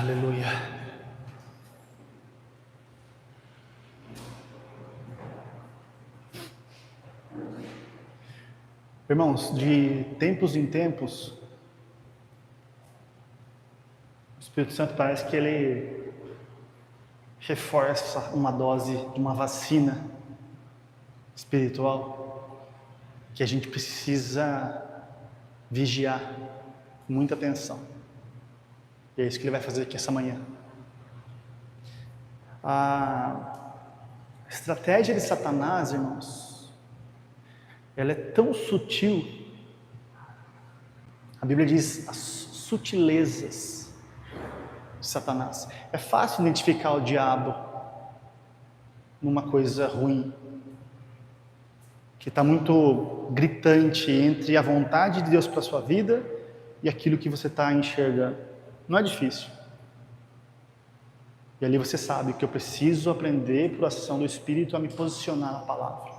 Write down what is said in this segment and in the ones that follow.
Aleluia. Irmãos, de tempos em tempos, o Espírito Santo parece que ele reforça uma dose de uma vacina espiritual que a gente precisa vigiar com muita atenção. E é isso que ele vai fazer aqui essa manhã. A estratégia de Satanás, irmãos, ela é tão sutil. A Bíblia diz as sutilezas de Satanás. É fácil identificar o diabo numa coisa ruim, que está muito gritante entre a vontade de Deus para a sua vida e aquilo que você está enxergando. Não é difícil. E ali você sabe que eu preciso aprender por ação do Espírito a me posicionar na palavra.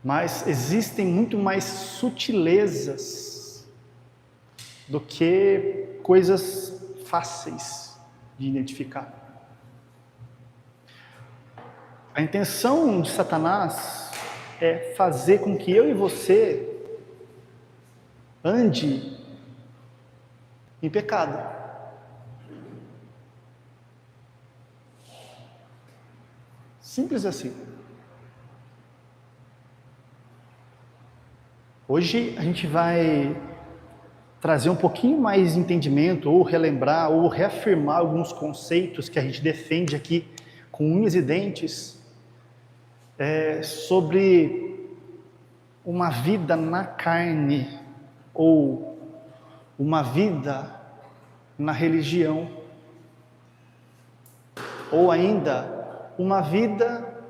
Mas existem muito mais sutilezas do que coisas fáceis de identificar. A intenção de Satanás é fazer com que eu e você ande em pecado. Simples assim. Hoje a gente vai trazer um pouquinho mais de entendimento, ou relembrar, ou reafirmar alguns conceitos que a gente defende aqui com unhas e dentes, sobre uma vida na carne, ou uma vida na religião, ou ainda uma vida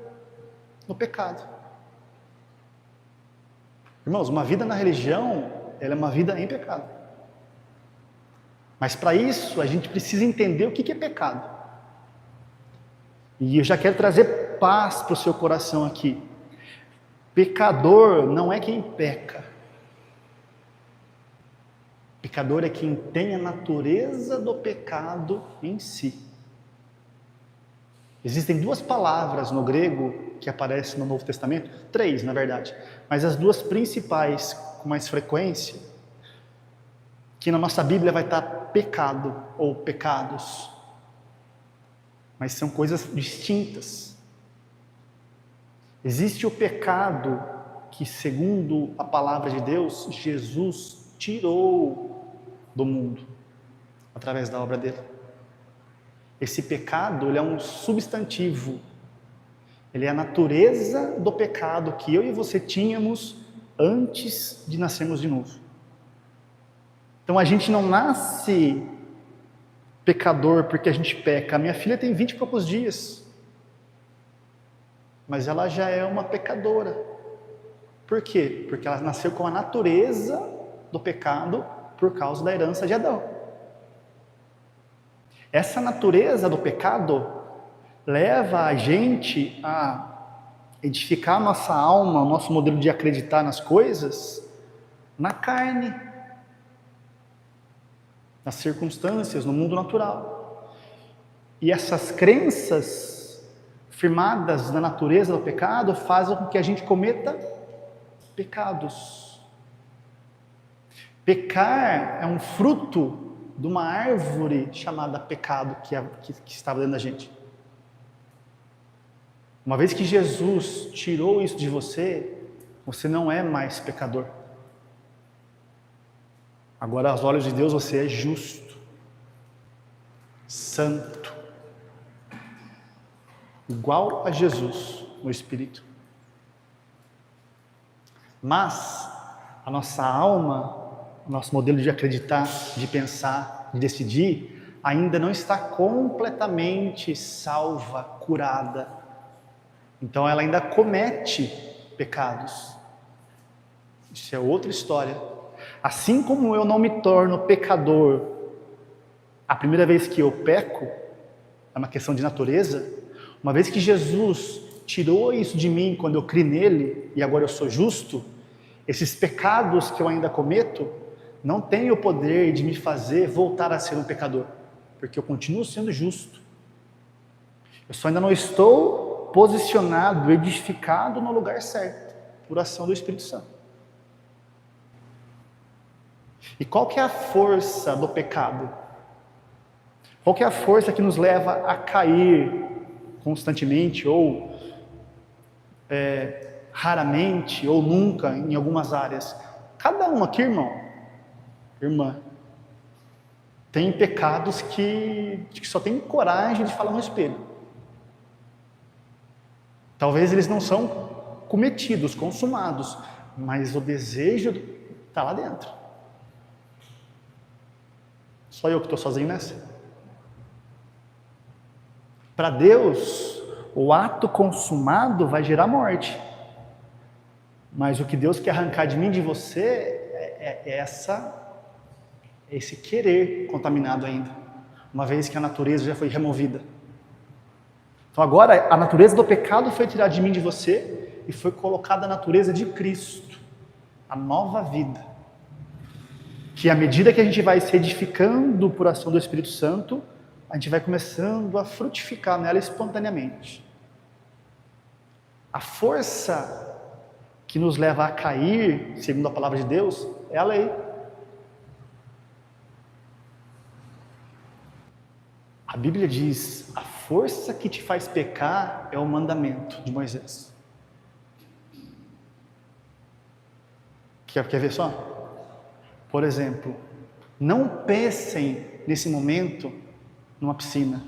no pecado. Irmãos, uma vida na religião, ela é uma vida em pecado. Mas para isso, a gente precisa entender o que é pecado. E eu já quero trazer paz para o seu coração aqui. Pecador não é quem peca. Pecador é quem tem a natureza do pecado em si. Existem duas palavras no grego que aparecem no Novo Testamento, 3 na verdade, mas as duas principais com mais frequência, que na nossa Bíblia vai estar pecado ou pecados, mas são coisas distintas. Existe o pecado que, segundo a palavra de Deus, Jesus tirou do mundo, através da obra dele. Esse pecado, ele é um substantivo, ele é a natureza do pecado que eu e você tínhamos antes de nascermos de novo. Então a gente não nasce pecador porque a gente peca. A minha filha tem 20 e poucos dias, mas ela já é uma pecadora. Por quê? Porque ela nasceu com a natureza do pecado por causa da herança de Adão. Essa natureza do pecado leva a gente a edificar a nossa alma, o nosso modelo de acreditar nas coisas, na carne, nas circunstâncias, no mundo natural. E essas crenças firmadas na natureza do pecado fazem com que a gente cometa pecados. Pecar é um fruto de uma árvore chamada pecado que estava dentro da gente. Uma vez que Jesus tirou isso de você, você não é mais pecador. Agora, aos olhos de Deus, você é justo, santo, igual a Jesus no Espírito. Mas a nossa alma, o nosso modelo de acreditar, de pensar, de decidir, ainda não está completamente salva, curada. Então ela ainda comete pecados. Isso é outra história. Assim como eu não me torno pecador a primeira vez que eu peco, é uma questão de natureza, uma vez que Jesus tirou isso de mim quando eu criei nele, e agora eu sou justo, esses pecados que eu ainda cometo, não tem o poder de me fazer voltar a ser um pecador, porque eu continuo sendo justo. Eu só ainda não estou posicionado, edificado no lugar certo, por ação do Espírito Santo. E qual que é a força do pecado? Qual que é a força que nos leva a cair constantemente, ou raramente, ou nunca, em algumas áreas? Cada um aqui, irmão, irmã, tem pecados que só tem coragem de falar no espelho. Talvez eles não são cometidos, consumados, mas o desejo está lá dentro. Só eu que estou sozinho nessa? Para Deus, o ato consumado vai gerar morte. Mas o que Deus quer arrancar de mim e de você é esse querer contaminado ainda, uma vez que a natureza já foi removida. Então agora a natureza do pecado foi tirada de mim e de você e foi colocada a natureza de Cristo, a nova vida, que à medida que a gente vai se edificando por ação do Espírito Santo, a gente vai começando a frutificar nela espontaneamente. A força que nos leva a cair, segundo a palavra de Deus, é a lei. A Bíblia diz, a força que te faz pecar é o mandamento de Moisés. Quer ver só? Por exemplo, não pensem nesse momento numa piscina.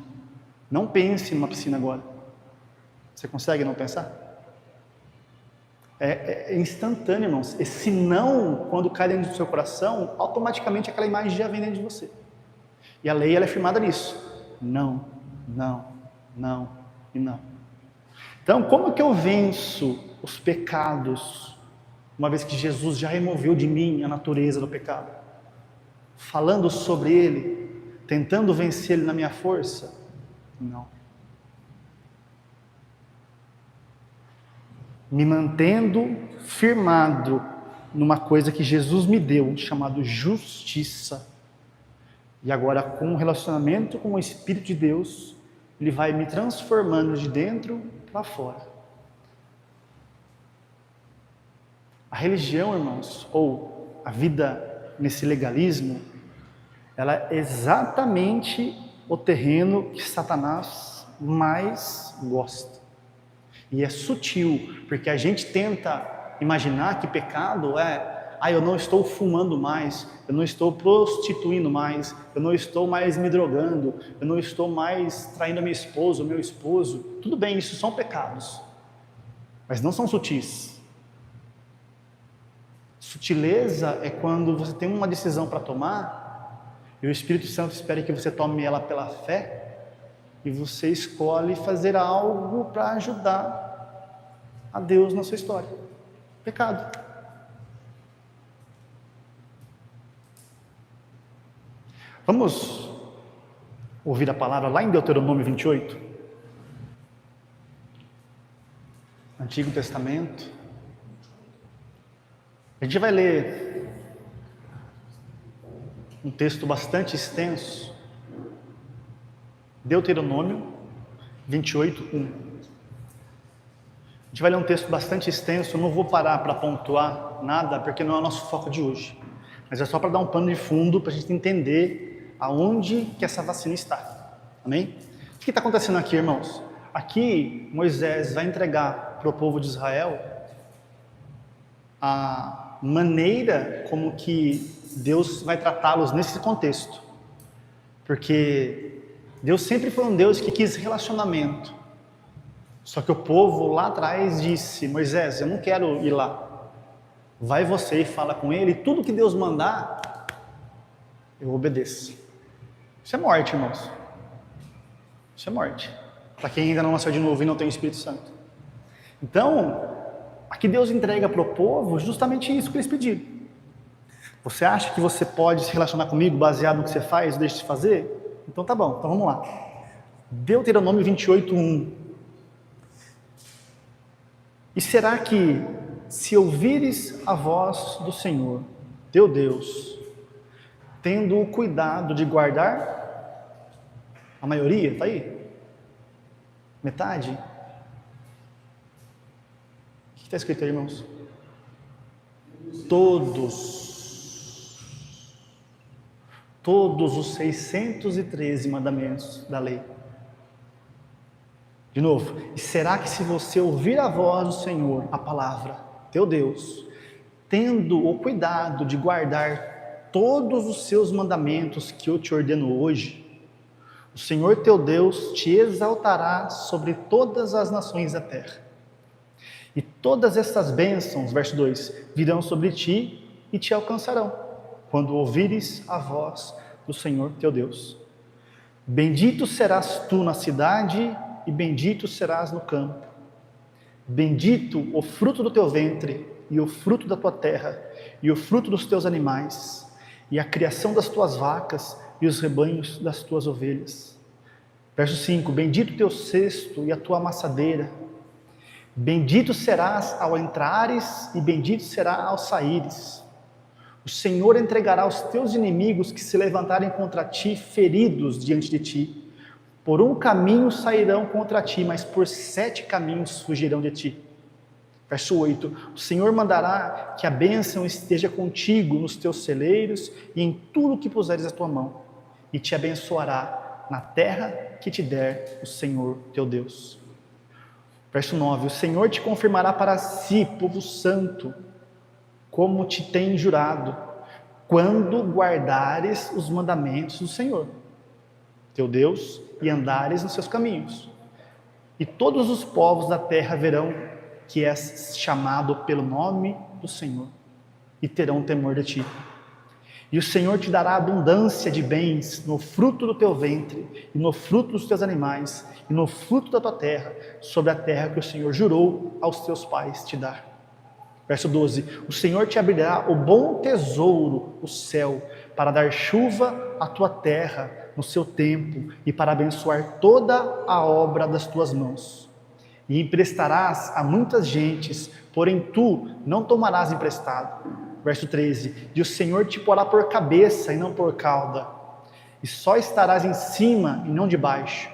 Não pense numa piscina agora. Você consegue não pensar? É instantâneo, irmãos. Esse não, quando cai dentro do seu coração, automaticamente aquela imagem já vem dentro de você. E a lei ela é firmada nisso. Não, não, não e não. Então, como que eu venço os pecados, uma vez que Jesus já removeu de mim a natureza do pecado? Falando sobre ele, tentando vencer ele na minha força? Não. Me mantendo firmado numa coisa que Jesus me deu, chamado justiça. E agora, com o relacionamento com o Espírito de Deus, Ele vai me transformando de dentro para fora. A religião, irmãos, ou a vida nesse legalismo, ela é exatamente o terreno que Satanás mais gosta. E é sutil, porque a gente tenta imaginar que pecado eu não estou fumando mais, eu não estou prostituindo mais, eu não estou mais me drogando, eu não estou mais traindo a minha esposa, o meu esposo. Tudo bem, isso são pecados, mas não são sutis. Sutileza é quando você tem uma decisão para tomar e o Espírito Santo espera que você tome ela pela fé e você escolhe fazer algo para ajudar a Deus na sua história. Pecado. Vamos ouvir a palavra lá em Deuteronômio 28, Antigo Testamento. A gente vai ler um texto bastante extenso, Deuteronômio 28, 1. A gente vai ler um texto bastante extenso, eu não vou parar para pontuar nada, porque não é o nosso foco de hoje, mas é só para dar um pano de fundo, para a gente entender aonde que essa vacina está. Amém? O que está acontecendo aqui, irmãos? Aqui, Moisés vai entregar para o povo de Israel a maneira como que Deus vai tratá-los nesse contexto. Porque Deus sempre foi um Deus que quis relacionamento. Só que o povo lá atrás disse, Moisés, eu não quero ir lá. Vai você e fala com ele, e tudo que Deus mandar, eu obedeço. Isso é morte, irmãos. Isso é morte. Para quem ainda não nasceu de novo e não tem o Espírito Santo. Então, aqui Deus entrega para o povo justamente isso que eles pediram. Você acha que você pode se relacionar comigo baseado no que você faz ou deixa de fazer? Então tá bom, então vamos lá. Deuteronômio 28, 1. E será que, se ouvires a voz do Senhor, teu Deus, tendo o cuidado de guardar. A maioria, está aí? Metade? O que está escrito aí, irmãos? Todos os 613 mandamentos da lei. De novo, e será que se você ouvir a voz do Senhor, a palavra, teu Deus, tendo o cuidado de guardar todos os seus mandamentos que eu te ordeno hoje, o Senhor teu Deus te exaltará sobre todas as nações da terra. E todas essas bênçãos, verso 2, virão sobre ti e te alcançarão, quando ouvires a voz do Senhor teu Deus. Bendito serás tu na cidade e bendito serás no campo. Bendito o fruto do teu ventre e o fruto da tua terra e o fruto dos teus animais e a criação das tuas vacas e os rebanhos das tuas ovelhas. Verso 5, bendito o teu cesto e a tua amassadeira. Bendito serás ao entrares e bendito será ao saíres. O Senhor entregará os teus inimigos que se levantarem contra ti feridos diante de ti. Por um caminho sairão contra ti, mas por 7 caminhos fugirão de ti. Verso 8, o Senhor mandará que a bênção esteja contigo nos teus celeiros e em tudo que puseres a tua mão, e te abençoará na terra que te der o Senhor teu Deus. Verso 9, o Senhor te confirmará para si, povo santo, como te tem jurado, quando guardares os mandamentos do Senhor, teu Deus, e andares nos seus caminhos. E todos os povos da terra verão que és chamado pelo nome do Senhor, e terão temor de ti. E o Senhor te dará abundância de bens no fruto do teu ventre, e no fruto dos teus animais, e no fruto da tua terra, sobre a terra que o Senhor jurou aos teus pais te dar. Verso 12, o Senhor te abrirá o bom tesouro, o céu, para dar chuva à tua terra no seu tempo, e para abençoar toda a obra das tuas mãos. E emprestarás a muitas gentes, porém tu não tomarás emprestado. Verso 13, e o Senhor te porá por cabeça e não por cauda, e só estarás em cima e não debaixo,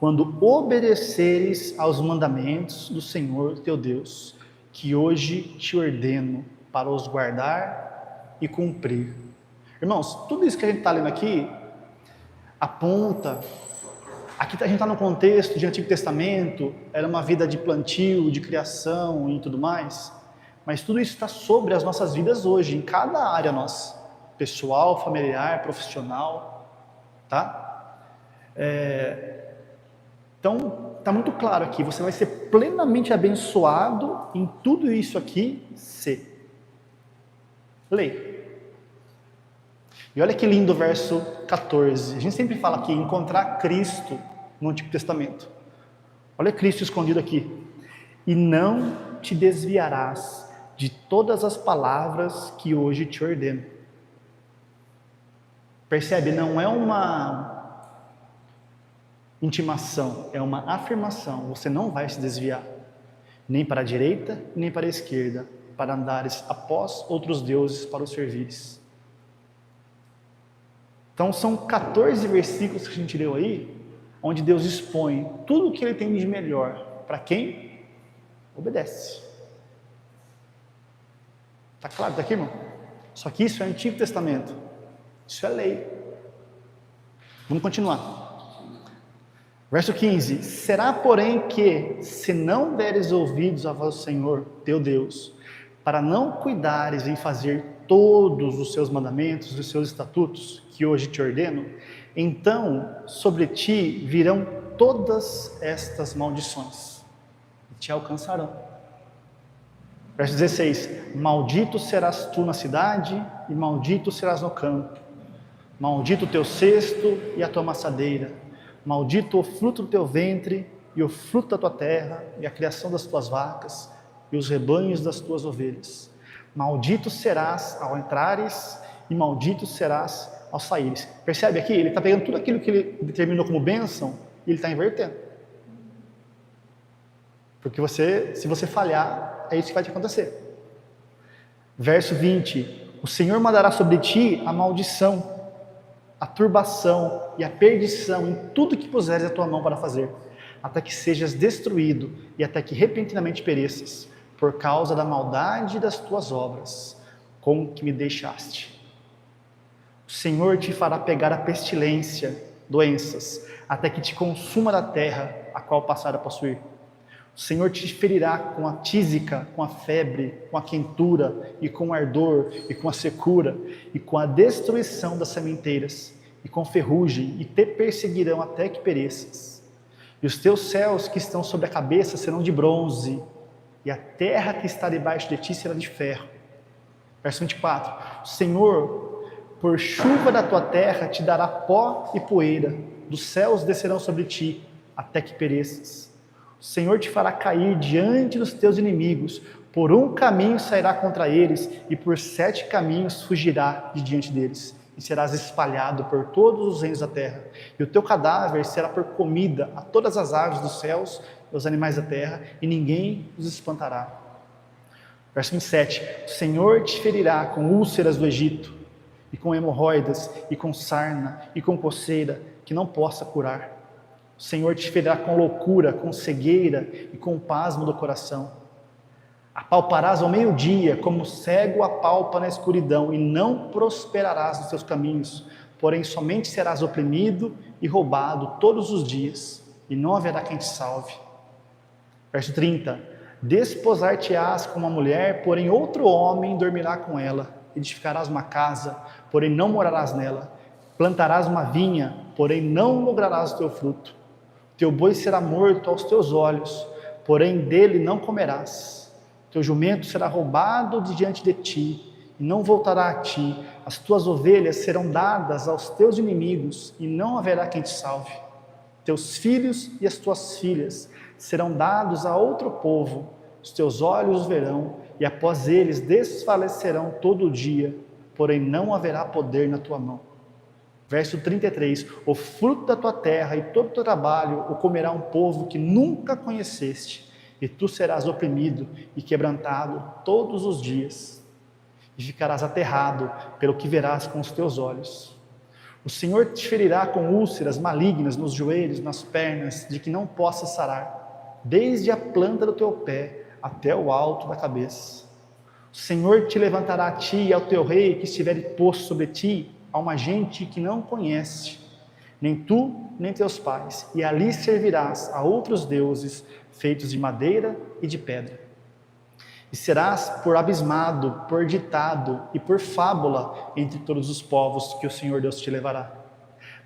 quando obedeceres aos mandamentos do Senhor teu Deus, que hoje te ordeno para os guardar e cumprir. Irmãos, tudo isso que a gente está lendo aqui, aponta, aqui a gente está no contexto de Antigo Testamento, era uma vida de plantio, de criação e tudo mais, mas tudo isso está sobre as nossas vidas hoje, em cada área nossa, pessoal, familiar, profissional, tá? Então, está muito claro aqui, você vai ser plenamente abençoado em tudo isso aqui, se lei. E olha que lindo o verso 14, a gente sempre fala aqui, encontrar Cristo no Antigo Testamento. Olha Cristo escondido aqui. E não te desviarás de todas as palavras que hoje te ordeno. Percebe? Não é uma intimação, é uma afirmação. Você não vai se desviar, nem para a direita, nem para a esquerda, para andares após outros deuses para os servires. Então são 14 versículos que a gente leu aí, onde Deus expõe tudo o que Ele tem de melhor para quem obedece. Está claro daqui, irmão? Só que isso é Antigo Testamento, isso é lei. Vamos continuar. Verso 15, será porém que, se não deres ouvidos à voz do Senhor, teu Deus, para não cuidares em fazer todos os seus mandamentos, os seus estatutos, que hoje te ordeno, então sobre ti virão todas estas maldições, e te alcançarão. Verso 16, maldito serás tu na cidade, e maldito serás no campo. Maldito o teu cesto e a tua amassadeira. Maldito o fruto do teu ventre, e o fruto da tua terra, e a criação das tuas vacas, e os rebanhos das tuas ovelhas. Maldito serás ao entrares, e maldito serás ao saíres. Percebe aqui? Ele está pegando tudo aquilo que ele determinou como bênção, e ele está invertendo. Porque se você falhar, é isso que vai te acontecer. Verso 20, O Senhor mandará sobre ti a maldição, a turbação e a perdição em tudo que puseres a tua mão para fazer, até que sejas destruído e até que repentinamente pereças, por causa da maldade das tuas obras, com que me deixaste. O Senhor te fará pegar a pestilência, doenças, até que te consuma da terra, a qual passar a possuir. O Senhor te ferirá com a tísica, com a febre, com a quentura, e com o ardor, e com a secura, e com a destruição das sementeiras, e com ferrugem, e te perseguirão até que pereças. E os teus céus que estão sobre a cabeça serão de bronze, e a terra que está debaixo de ti será de ferro. Verso 24. O Senhor, por chuva da tua terra, te dará pó e poeira, dos céus descerão sobre ti, até que pereças. O Senhor te fará cair diante dos teus inimigos, por um caminho sairá contra eles, e por 7 caminhos fugirá de diante deles, e serás espalhado por todos os reinos da terra, e o teu cadáver será por comida a todas as aves dos céus e aos animais da terra, e ninguém os espantará. Verso 27, o Senhor te ferirá com úlceras do Egito, e com hemorroidas, e com sarna, e com coceira, que não possa curar. O Senhor te ferirá com loucura, com cegueira, e com pasmo do coração. Apalparás ao meio-dia, como cego apalpa na escuridão, e não prosperarás nos teus caminhos, porém somente serás oprimido e roubado todos os dias, e não haverá quem te salve. Verso 30, desposar-te-ás com uma mulher, porém outro homem dormirá com ela, edificarás uma casa, porém não morarás nela, plantarás uma vinha, porém não lograrás o teu fruto. Teu boi será morto aos teus olhos, porém dele não comerás. Teu jumento será roubado de diante de ti, e não voltará a ti. As tuas ovelhas serão dadas aos teus inimigos, e não haverá quem te salve. Teus filhos e as tuas filhas serão dados a outro povo, os teus olhos os verão, e após eles desfalecerão todo o dia, porém não haverá poder na tua mão. Verso 33, o fruto da tua terra e todo o teu trabalho o comerá um povo que nunca conheceste, e tu serás oprimido e quebrantado todos os dias, e ficarás aterrado pelo que verás com os teus olhos. O Senhor te ferirá com úlceras malignas nos joelhos, nas pernas, de que não possas sarar, desde a planta do teu pé até o alto da cabeça. O Senhor te levantará a ti e ao teu rei que estiver posto sobre ti, a uma gente que não conhece, nem tu, nem teus pais, e ali servirás a outros deuses, feitos de madeira e de pedra. E serás por abismado, por ditado e por fábula entre todos os povos que o Senhor Deus te levará.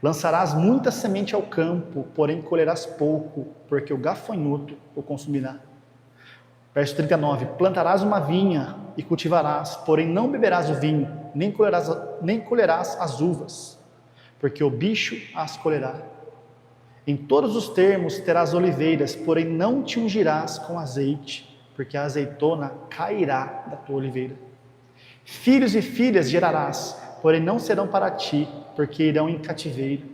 Lançarás muita semente ao campo, porém colherás pouco, porque o gafanhoto o consumirá. Verso 39, plantarás uma vinha e cultivarás, porém não beberás o vinho, nem colherás as uvas, porque o bicho as colherá. Em todos os termos terás oliveiras, porém não te ungirás com azeite, porque a azeitona cairá da tua oliveira. Filhos e filhas gerarás, porém não serão para ti, porque irão em cativeiro.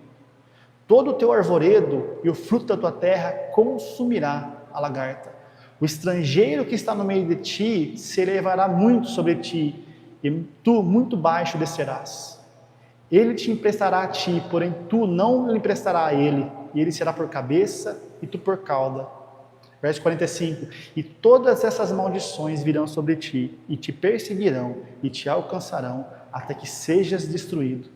Todo o teu arvoredo e o fruto da tua terra consumirá a lagarta. O estrangeiro que está no meio de ti se elevará muito sobre ti, e tu muito baixo descerás. Ele te emprestará a ti, porém tu não lhe emprestará a ele, e ele será por cabeça e tu por cauda. Verso 45, e todas essas maldições virão sobre ti, e te perseguirão, e te alcançarão, até que sejas destruído.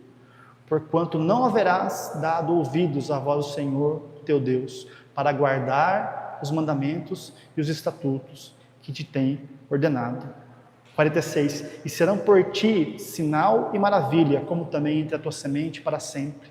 Porquanto não haverás dado ouvidos à voz do Senhor, teu Deus, para guardar os mandamentos e os estatutos que te tem ordenado. 46, e serão por ti sinal e maravilha, como também entre a tua semente para sempre.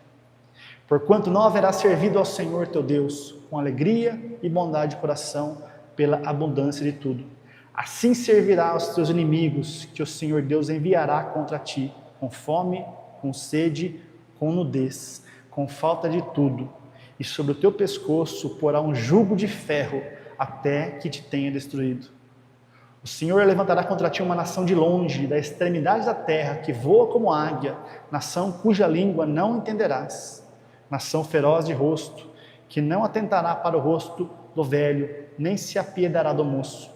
Porquanto não haverás servido ao Senhor teu Deus, com alegria e bondade de coração, pela abundância de tudo. Assim servirá aos teus inimigos, que o Senhor Deus enviará contra ti, com fome, com sede, com nudez, com falta de tudo. E sobre o teu pescoço porá um jugo de ferro, até que te tenha destruído. O Senhor levantará contra ti uma nação de longe, da extremidade da terra, que voa como águia, nação cuja língua não entenderás. Nação feroz de rosto, que não atentará para o rosto do velho, nem se apiedará do moço.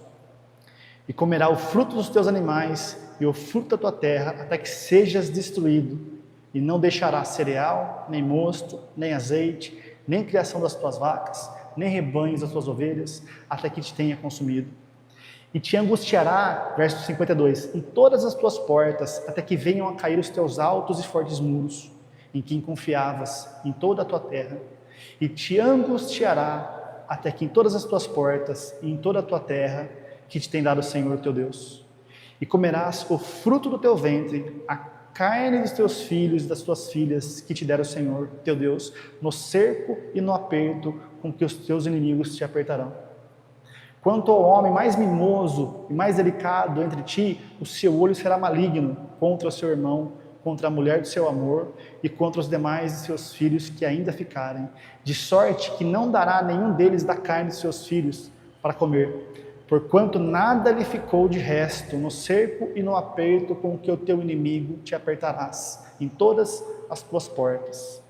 E comerá o fruto dos teus animais e o fruto da tua terra, até que sejas destruído, e não deixará cereal, nem mosto, nem azeite, nem criação das tuas vacas, nem rebanhos das tuas ovelhas, até que te tenha consumido. E te angustiará, verso 52, em todas as tuas portas, até que venham a cair os teus altos e fortes muros, em quem confiavas, em toda a tua terra. E te angustiará, até que em todas as tuas portas e em toda a tua terra, que te tem dado o Senhor teu Deus. E comerás o fruto do teu ventre, a carne dos teus filhos e das tuas filhas, que te dera o Senhor teu Deus, no cerco e no aperto com que os teus inimigos te apertarão. Quanto ao homem mais mimoso e mais delicado entre ti, o seu olho será maligno contra o seu irmão, contra a mulher do seu amor e contra os demais de seus filhos que ainda ficarem, de sorte que não dará a nenhum deles da carne de seus filhos para comer, porquanto nada lhe ficou de resto no cerco e no aperto com que o teu inimigo te apertarás em todas as tuas portas.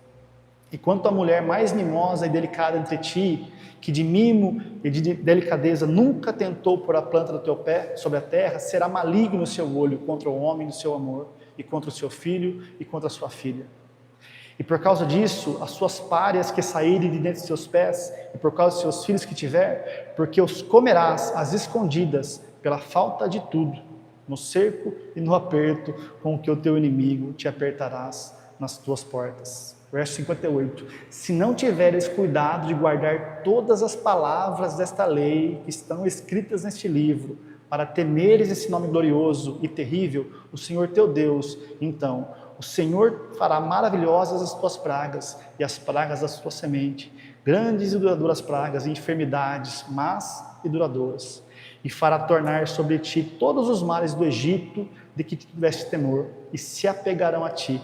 E quanto à mulher mais mimosa e delicada entre ti, que de mimo e de delicadeza nunca tentou pôr a planta do teu pé sobre a terra, será maligno o seu olho contra o homem do seu amor, e contra o seu filho e contra a sua filha. E por causa disso, as suas párias que saírem de dentro de seus pés, e por causa dos seus filhos que tiver, porque os comerás às escondidas, pela falta de tudo, no cerco e no aperto, com que o teu inimigo te apertarás nas tuas portas. Verso 58, se não tiveres cuidado de guardar todas as palavras desta lei que estão escritas neste livro, para temeres esse nome glorioso e terrível, o Senhor teu Deus, então, o Senhor fará maravilhosas as tuas pragas e as pragas da tua semente, grandes e duradouras pragas e enfermidades, más e duradouras, e fará tornar sobre ti todos os males do Egito, de que tiveste temor, e se apegarão a ti.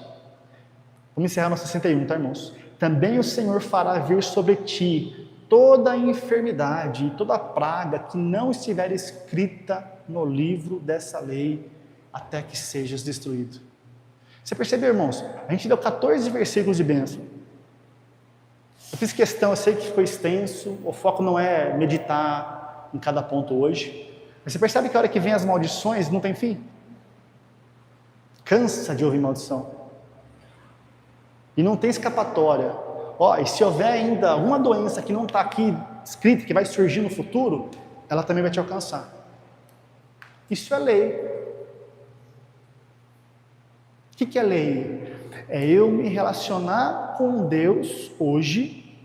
Vamos encerrar no 61, tá, irmãos? Também o Senhor fará vir sobre ti toda a enfermidade e toda a praga que não estiver escrita no livro dessa lei, até que sejas destruído. Você percebeu, irmãos? A gente deu 14 versículos de bênção. Eu fiz questão, eu sei que foi extenso, o foco não é meditar em cada ponto hoje, mas você percebe que a hora que vem as maldições não tem fim? Cansa de ouvir maldição. E não tem escapatória. E se houver ainda alguma doença que não está aqui escrita, que vai surgir no futuro, ela também vai te alcançar. Isso é lei. O que é lei? É eu me relacionar com Deus hoje,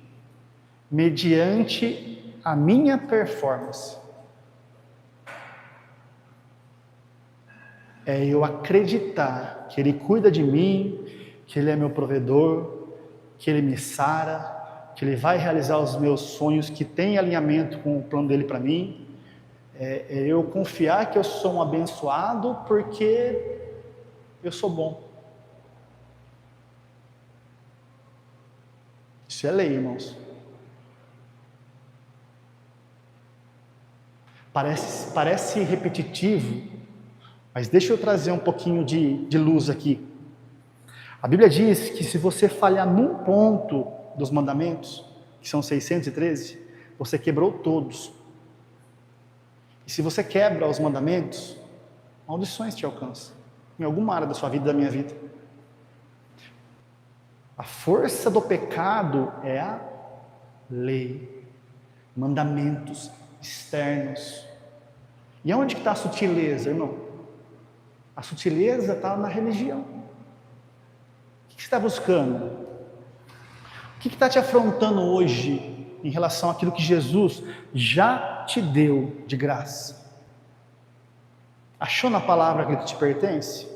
mediante a minha performance. É eu acreditar que Ele cuida de mim, que Ele é meu provedor, que Ele me sara, que Ele vai realizar os meus sonhos, que tem alinhamento com o plano dEle para mim. É eu confiar que eu sou um abençoado porque eu sou bom. Isso é lei, irmãos. Parece repetitivo, mas deixa eu trazer um pouquinho de luz aqui. A Bíblia diz que se você falhar num ponto dos mandamentos, que são 613, você quebrou todos. E se você quebra os mandamentos, maldições te alcançam, em alguma área da sua vida e da minha vida. A força do pecado é a lei, mandamentos externos. E onde que está a sutileza, irmão? A sutileza está na religião. O que você está buscando? O que está te afrontando hoje em relação àquilo que Jesus já te deu de graça? Achou na palavra aquilo que te pertence?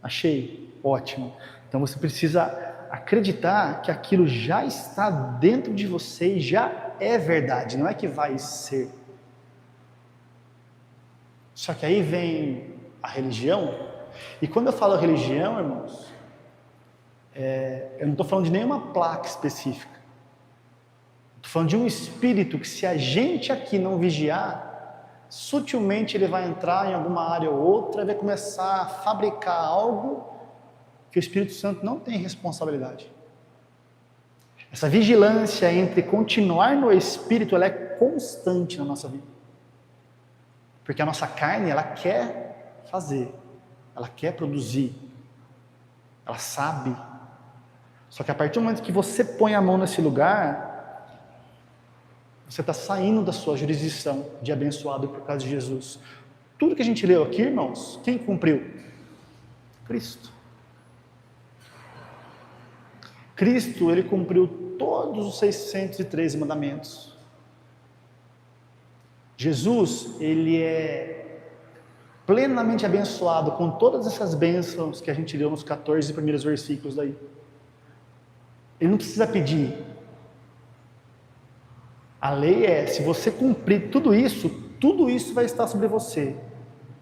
Achei? Ótimo. Então você precisa acreditar que aquilo já está dentro de você e já é verdade, não é que vai ser. Só que aí vem a religião, e quando eu falo religião, irmãos, eu não estou falando de nenhuma placa específica. Estou falando de um espírito que, se a gente aqui não vigiar, sutilmente ele vai entrar em alguma área ou outra e vai começar a fabricar algo que o Espírito Santo não tem responsabilidade. Essa vigilância entre continuar no Espírito, ela é constante na nossa vida. Porque a nossa carne, ela quer fazer, ela quer produzir, ela sabe. Só que a partir do momento que você põe a mão nesse lugar, você está saindo da sua jurisdição de abençoado por causa de Jesus. Tudo que a gente leu aqui, irmãos, quem cumpriu? Cristo. Cristo, ele cumpriu todos os 613 mandamentos. Jesus, ele é plenamente abençoado com todas essas bênçãos que a gente leu nos 14 primeiros versículos daí. Ele não precisa pedir. A lei é, se você cumprir tudo isso vai estar sobre você.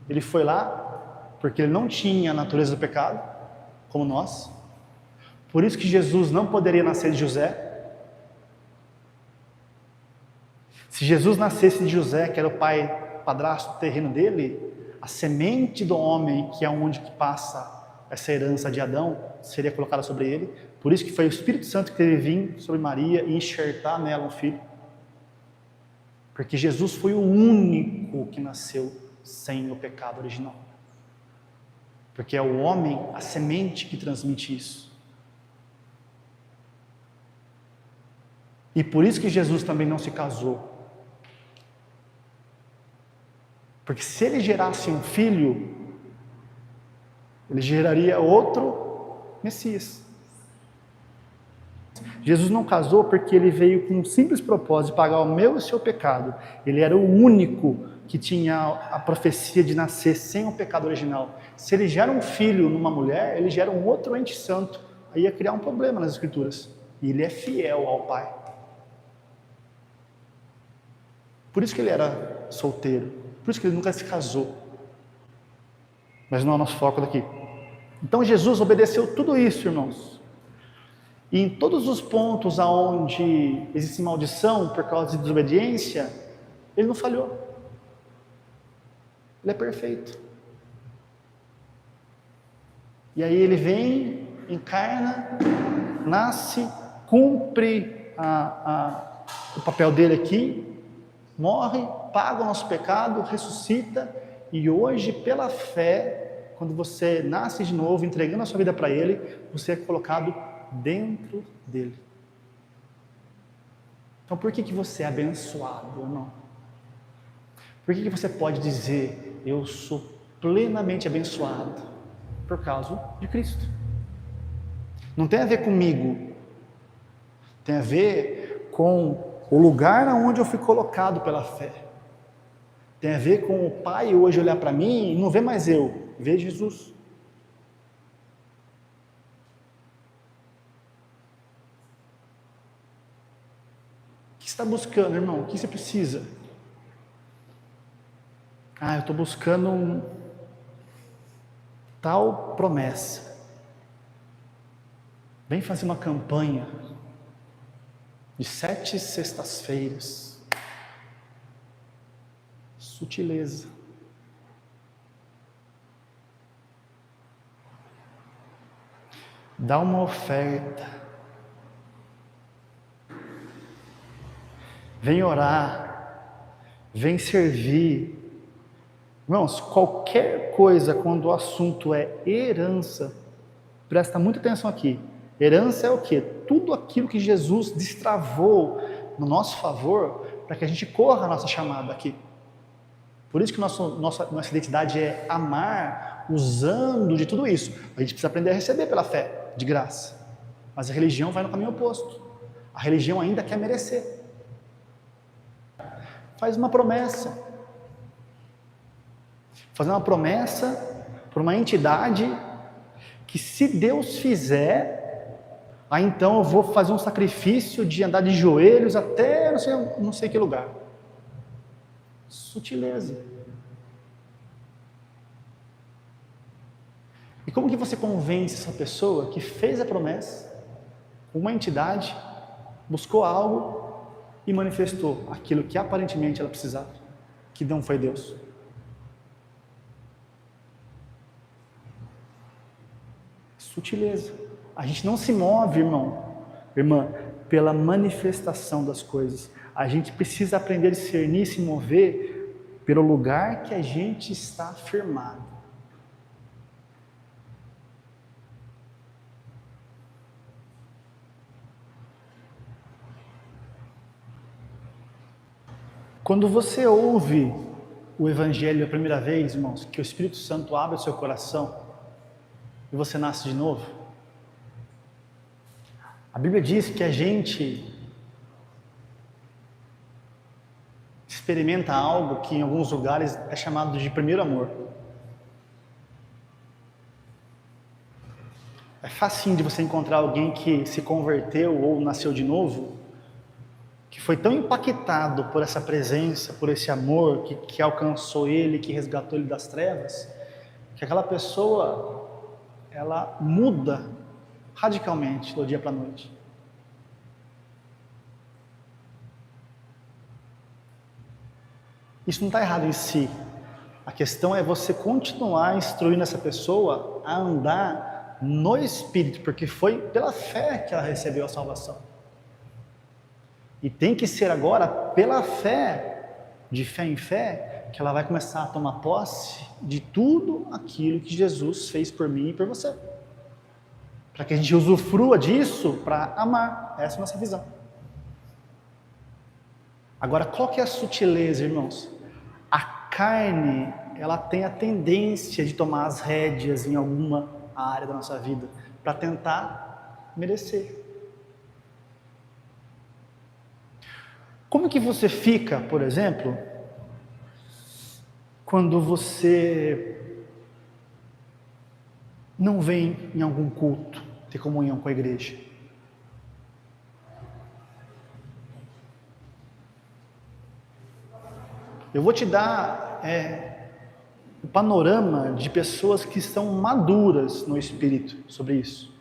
Ele foi lá, porque ele não tinha a natureza do pecado, como nós. Por isso que Jesus não poderia nascer de José. Se Jesus nascesse de José, que era o pai padrasto terreno dele, a semente do homem, que é onde que passa essa herança de Adão, seria colocada sobre ele. Por isso que foi o Espírito Santo que teve vir sobre Maria e enxertar nela um filho. Porque Jesus foi o único que nasceu sem o pecado original. Porque é o homem, a semente, que transmite isso. E por isso que Jesus também não se casou. Porque se ele gerasse um filho, ele geraria outro Messias. Jesus não casou porque ele veio com um simples propósito de pagar o meu e o seu pecado. Ele era o único que tinha a profecia de nascer sem o pecado original. Se ele gera um filho numa mulher, ele gera um outro ente santo. Aí ia criar um problema nas escrituras. E ele é fiel ao Pai. Por isso que ele era solteiro. Por isso que ele nunca se casou. Mas não é o nosso foco daqui. Então Jesus obedeceu tudo isso, irmãos. E em todos os pontos onde existe maldição por causa de desobediência, ele não falhou. Ele é perfeito. E aí ele vem, encarna, nasce, cumpre o papel dele aqui, morre, paga o nosso pecado, ressuscita, e hoje, pela fé, quando você nasce de novo, entregando a sua vida para ele, você é colocado dentro dele. Então por que você é abençoado ou não? Por que você pode dizer, eu sou plenamente abençoado? Por causa de Cristo. Não tem a ver comigo, tem a ver com o lugar onde eu fui colocado pela fé. Tem a ver com o Pai hoje olhar para mim e não ver mais eu, ver Jesus. O que você está buscando, irmão? O que você precisa? Eu estou buscando tal promessa. Vem fazer uma campanha de 7 sextas-feiras. Sutileza. Dá uma oferta. Vem orar. Vem servir. Irmãos, qualquer coisa quando o assunto é herança, presta muita atenção aqui. Herança é o quê? Tudo aquilo que Jesus destravou no nosso favor para que a gente corra a nossa chamada aqui. Por isso que nossa identidade é amar, usando de tudo isso. A gente precisa aprender a receber pela fé, de graça. Mas a religião vai no caminho oposto. A religião ainda quer merecer. Faz uma promessa. Fazer uma promessa para uma entidade que, se Deus fizer, então eu vou fazer um sacrifício de andar de joelhos até não sei que lugar. Sutileza. E como que você convence essa pessoa que fez a promessa, uma entidade, buscou algo e manifestou aquilo que aparentemente ela precisava, que não foi Deus? Sutileza. A gente não se move, irmã, pela manifestação das coisas. A gente precisa aprender a discernir e se mover pelo lugar que a gente está firmado. Quando você ouve o Evangelho a primeira vez, irmãos, que o Espírito Santo abre o seu coração e você nasce de novo, a Bíblia diz que a gente experimenta algo que em alguns lugares é chamado de primeiro amor. É facinho de você encontrar alguém que se converteu ou nasceu de novo, que foi tão impactado por essa presença, por esse amor que alcançou ele, que resgatou ele das trevas, que aquela pessoa, ela muda radicalmente do dia para a noite. Isso não está errado em si. A questão é você continuar instruindo essa pessoa a andar no Espírito, porque foi pela fé que ela recebeu a salvação. E tem que ser agora pela fé, de fé em fé, que ela vai começar a tomar posse de tudo aquilo que Jesus fez por mim e por você. Para que a gente usufrua disso para amar. Essa é a nossa visão. Agora, qual que é a sutileza, irmãos? A carne, ela tem a tendência de tomar as rédeas em alguma área da nossa vida, para tentar merecer. Como que você fica, por exemplo, quando você não vem em algum culto ter comunhão com a igreja? Eu vou te dar o panorama de pessoas que estão maduras no Espírito sobre isso.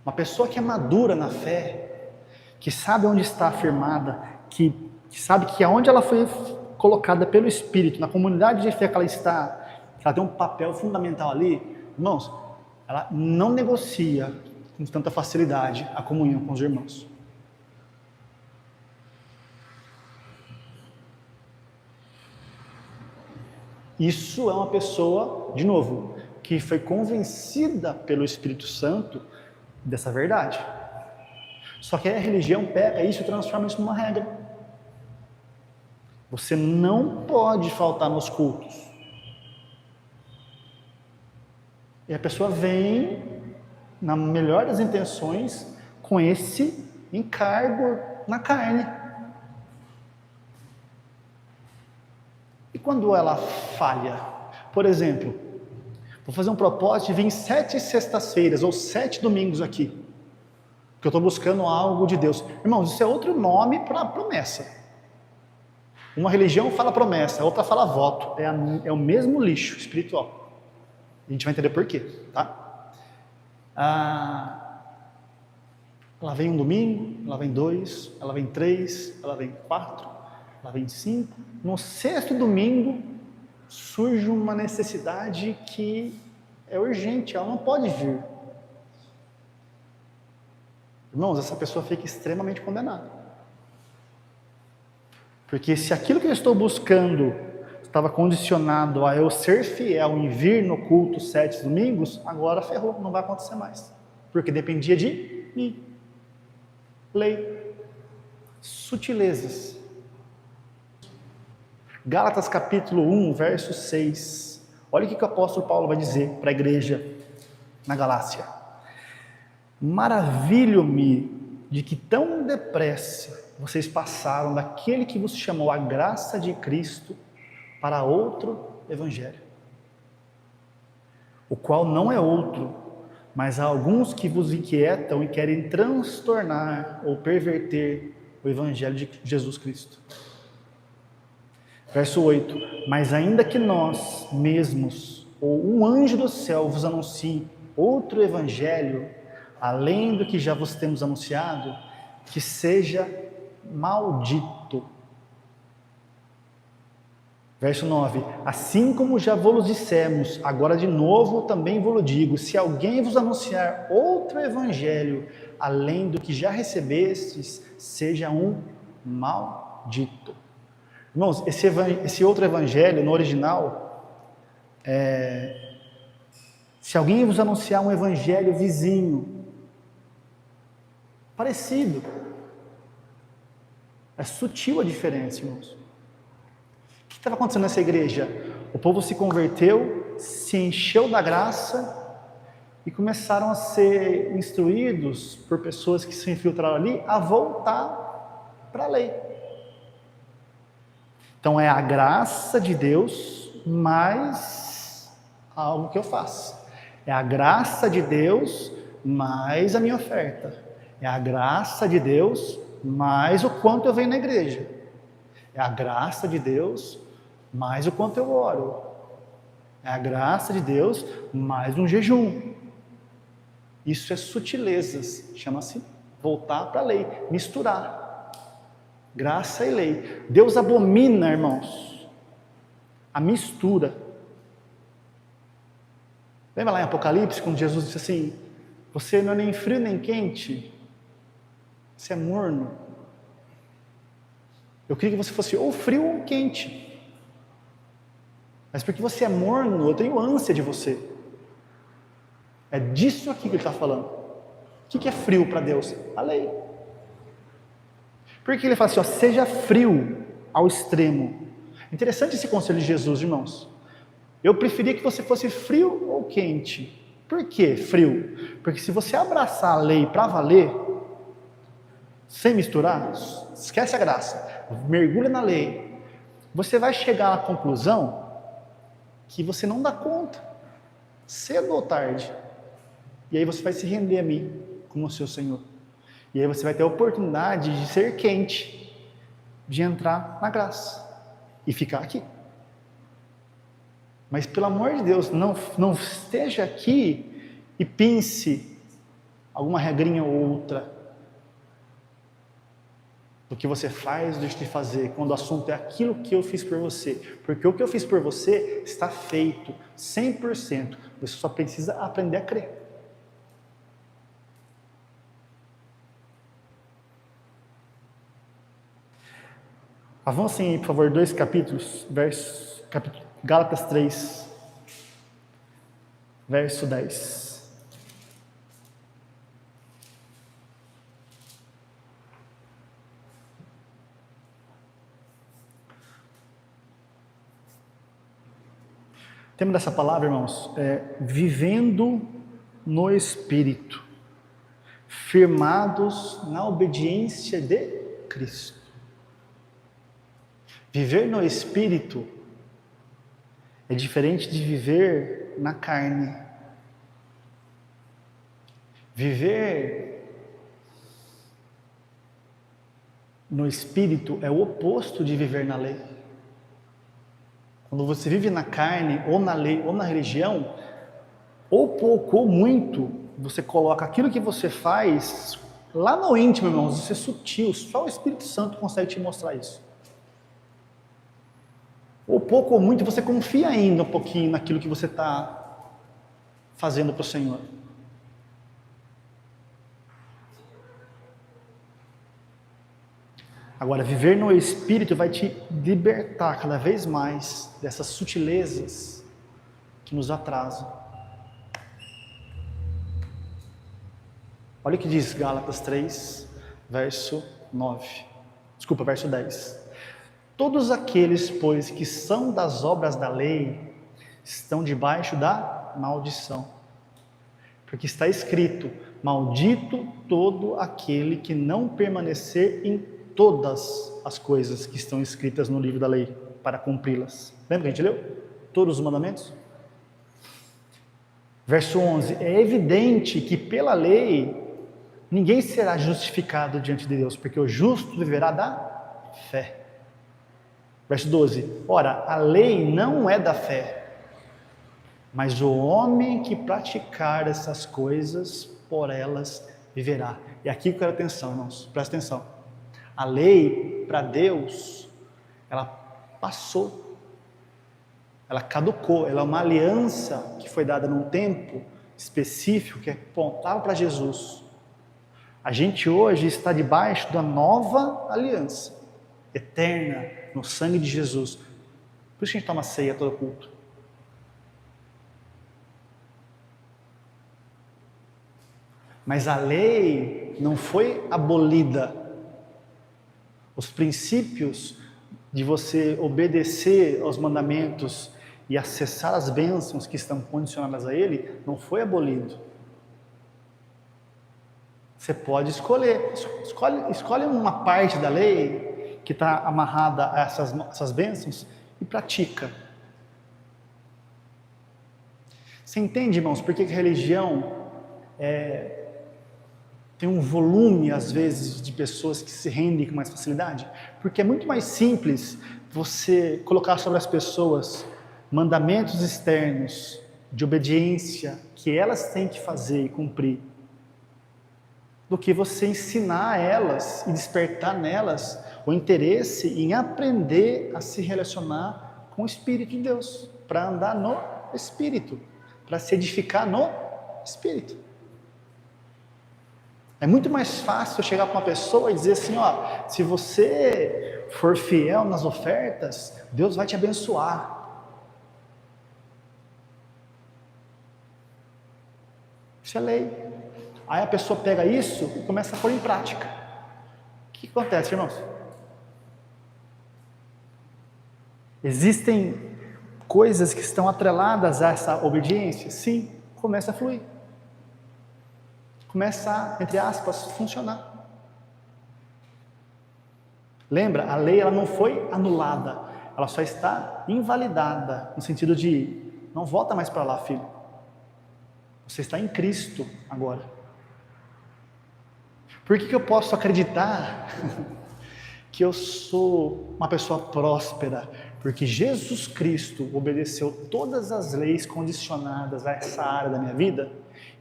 Uma pessoa que é madura na fé, que sabe onde está afirmada, que sabe que aonde ela foi colocada pelo Espírito, na comunidade de fé que ela está, que ela tem um papel fundamental ali, irmãos, ela não negocia com tanta facilidade a comunhão com os irmãos. Isso é uma pessoa, de novo, que foi convencida pelo Espírito Santo dessa verdade. Só que a religião pega isso e transforma isso numa regra. Você não pode faltar nos cultos. E a pessoa vem, na melhor das intenções, com esse encargo na carne. E quando ela falha? Por exemplo, vou fazer um propósito de vir 7 sextas-feiras ou 7 domingos aqui. Porque eu estou buscando algo de Deus. Irmãos, isso é outro nome para promessa. Uma religião fala promessa, a outra fala voto. É o mesmo lixo espiritual. A gente vai entender por quê, tá? Ela vem um domingo, ela vem 2, ela vem 3, ela vem 4, ela vem 5. No 6º domingo, surge uma necessidade que é urgente, ela não pode vir. Irmãos, essa pessoa fica extremamente condenada. Porque se aquilo que eu estou buscando estava condicionado a eu ser fiel em vir no culto 7 domingos, agora ferrou, não vai acontecer mais. Porque dependia de mim. Lei. Sutilezas. Gálatas capítulo 1, verso 6. Olha o que o apóstolo Paulo vai dizer para a igreja na Galácia. Maravilho-me de que tão depressa vocês passaram daquele que vos chamou a graça de Cristo para outro evangelho, o qual não é outro, mas há alguns que vos inquietam e querem transtornar ou perverter o evangelho de Jesus Cristo. Verso 8. Mas ainda que nós mesmos ou um anjo do céu vos anuncie outro evangelho, além do que já vos temos anunciado, que seja maldito. Verso 9. Assim como já vos dissemos, agora de novo também vos digo, se alguém vos anunciar outro evangelho, além do que já recebestes, seja um maldito. Irmãos, esse outro evangelho, no original, se alguém vos anunciar um evangelho vizinho, parecido, é sutil a diferença, irmãos. O que estava acontecendo nessa igreja? O povo se converteu, se encheu da graça e começaram a ser instruídos por pessoas que se infiltraram ali a voltar para a lei. Então é a graça de Deus mais algo que eu faço. É a graça de Deus mais a minha oferta. É a graça de Deus mais o quanto eu venho na igreja. É a graça de Deus mais o quanto eu oro. É a graça de Deus mais um jejum. Isso é sutilezas, chama-se voltar para a lei, misturar graça e lei. Deus abomina, irmãos, a mistura. Lembra lá em Apocalipse, quando Jesus disse assim: você não é nem frio nem quente, você é morno. Eu queria que você fosse ou frio ou quente. Mas porque você é morno, eu tenho ânsia de você. É disso aqui que ele está falando. O que é frio para Deus? A lei. Porque ele fala assim, ó, seja frio ao extremo. Interessante esse conselho de Jesus, irmãos. Eu preferia que você fosse frio ou quente. Por que frio? Porque se você abraçar a lei para valer, sem misturar, esquece a graça, mergulha na lei, você vai chegar à conclusão que você não dá conta, cedo ou tarde. E aí você vai se render a mim como seu Senhor. E aí você vai ter a oportunidade de ser quente, de entrar na graça e ficar aqui. Mas pelo amor de Deus, não esteja aqui e pense alguma regrinha ou outra do que você faz ou deixa de fazer, quando o assunto é aquilo que eu fiz por você. Porque o que eu fiz por você está feito 100%. Você só precisa aprender a crer. Avancem aí, por favor, 2 capítulos, Gálatas 3, verso 10. O tema dessa palavra, irmãos, é vivendo no Espírito, firmados na obediência de Cristo. Viver no Espírito é diferente de viver na carne. Viver no Espírito é o oposto de viver na lei. Quando você vive na carne, ou na lei, ou na religião, ou pouco ou muito, você coloca aquilo que você faz lá no íntimo, irmãos. Isso é sutil, só o Espírito Santo consegue te mostrar isso. Ou pouco ou muito, você confia ainda um pouquinho naquilo que você está fazendo para o Senhor. Agora, viver no Espírito vai te libertar cada vez mais dessas sutilezas que nos atrasam. Olha o que diz Gálatas 3, verso 10. Todos aqueles, pois, que são das obras da lei, estão debaixo da maldição. Porque está escrito, maldito todo aquele que não permanecer em todas as coisas que estão escritas no livro da lei, para cumpri-las. Lembra que a gente leu? Todos os mandamentos? Verso 11, é evidente que pela lei, ninguém será justificado diante de Deus, porque o justo viverá da fé. Verso 12, ora, a lei não é da fé, mas o homem que praticar essas coisas, por elas viverá. E aqui eu quero atenção, irmãos, presta atenção. A lei, para Deus, ela passou, ela caducou, ela é uma aliança que foi dada num tempo específico que apontava para Jesus. A gente hoje está debaixo da nova aliança. eterna no sangue de Jesus. Por isso que a gente toma ceia todo culto. Mas a lei não foi abolida. Os princípios de você obedecer aos mandamentos e acessar as bênçãos que estão condicionadas a ele, não foi abolido. Você pode escolher. Escolhe uma parte da lei que está amarrada a essas bênçãos e pratica. Você entende, irmãos, por que a religião tem um volume, às vezes, de pessoas que se rendem com mais facilidade? Porque é muito mais simples você colocar sobre as pessoas mandamentos externos de obediência que elas têm que fazer e cumprir, do que você ensinar a elas e despertar nelas o interesse em aprender a se relacionar com o Espírito de Deus, para andar no Espírito, para se edificar no Espírito. É muito mais fácil eu chegar para uma pessoa e dizer assim, ó, se você for fiel nas ofertas, Deus vai te abençoar. Isso é lei. Aí a pessoa pega isso e começa a pôr em prática. O que acontece, irmãos? Existem coisas que estão atreladas a essa obediência? Sim, começa a fluir. Começa a, entre aspas, funcionar. Lembra, a lei ela não foi anulada, ela só está invalidada, no sentido de, não volta mais para lá, filho. Você está em Cristo agora. Por que eu posso acreditar que eu sou uma pessoa próspera? Porque Jesus Cristo obedeceu todas as leis condicionadas a essa área da minha vida,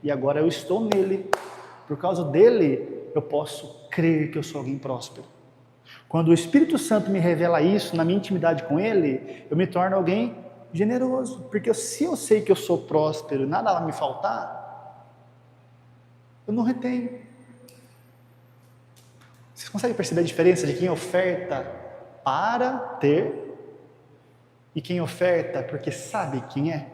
e agora eu estou nele. Por causa dele, eu posso crer que eu sou alguém próspero. Quando o Espírito Santo me revela isso na minha intimidade com ele, eu me torno alguém generoso. Porque se eu sei que eu sou próspero e nada vai me faltar, eu não retenho. Vocês conseguem perceber a diferença de quem oferta para ter e quem oferta porque sabe quem é?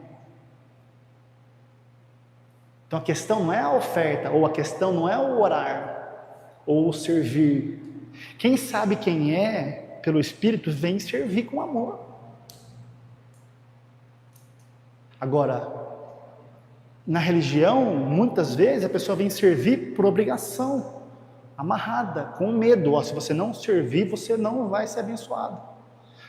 Então a questão não é a oferta, ou a questão não é o orar, ou o servir. Quem sabe quem é, pelo Espírito, vem servir com amor. Agora, na religião, muitas vezes a pessoa vem servir por obrigação, amarrada, com medo. Ó, se você não servir, você não vai ser abençoado.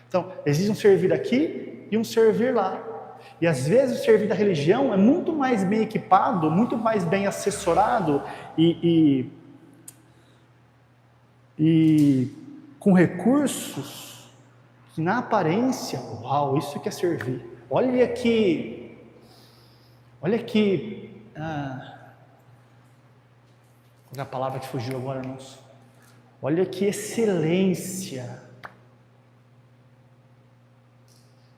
Então, existe um servir aqui e um servir lá. E às vezes o servir da religião é muito mais bem equipado, muito mais bem assessorado e com recursos que na aparência, uau, isso que é servir. Olha que qual é a palavra que fugiu agora, irmãos? Olha que excelência.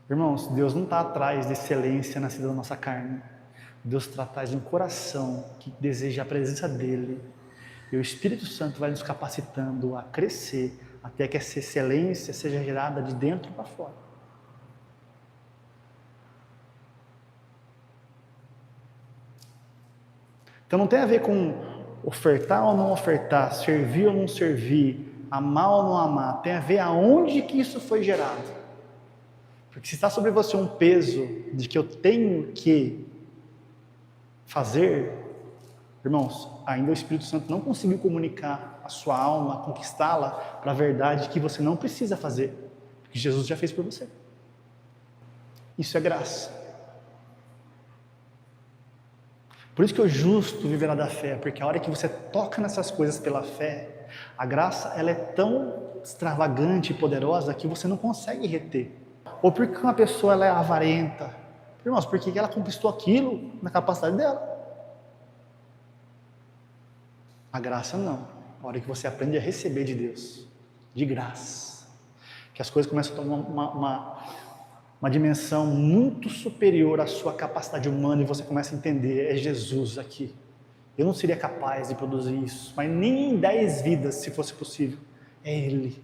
Irmãos, Deus não está atrás de excelência nascida da nossa carne. Deus está atrás de um coração que deseja a presença dEle. E o Espírito Santo vai nos capacitando a crescer até que essa excelência seja gerada de dentro para fora. Então não tem a ver com ofertar ou não ofertar, servir ou não servir, amar ou não amar. Tem a ver aonde que isso foi gerado. Porque se está sobre você um peso de que eu tenho que fazer, irmãos, ainda o Espírito Santo não conseguiu comunicar a sua alma, conquistá-la para a verdade que você não precisa fazer, porque Jesus já fez por você. Isso é graça. Por isso que o justo viverá da fé, porque a hora que você toca nessas coisas pela fé, a graça ela é tão extravagante e poderosa que você não consegue reter. Ou porque uma pessoa ela é avarenta, irmãos, porque ela conquistou aquilo na capacidade dela. A graça não. A hora que você aprende a receber de Deus, de graça, que as coisas começam a tomar uma dimensão muito superior à sua capacidade humana e você começa a entender, é Jesus aqui. Eu não seria capaz de produzir isso, mas nem em 10 vidas, se fosse possível. É Ele.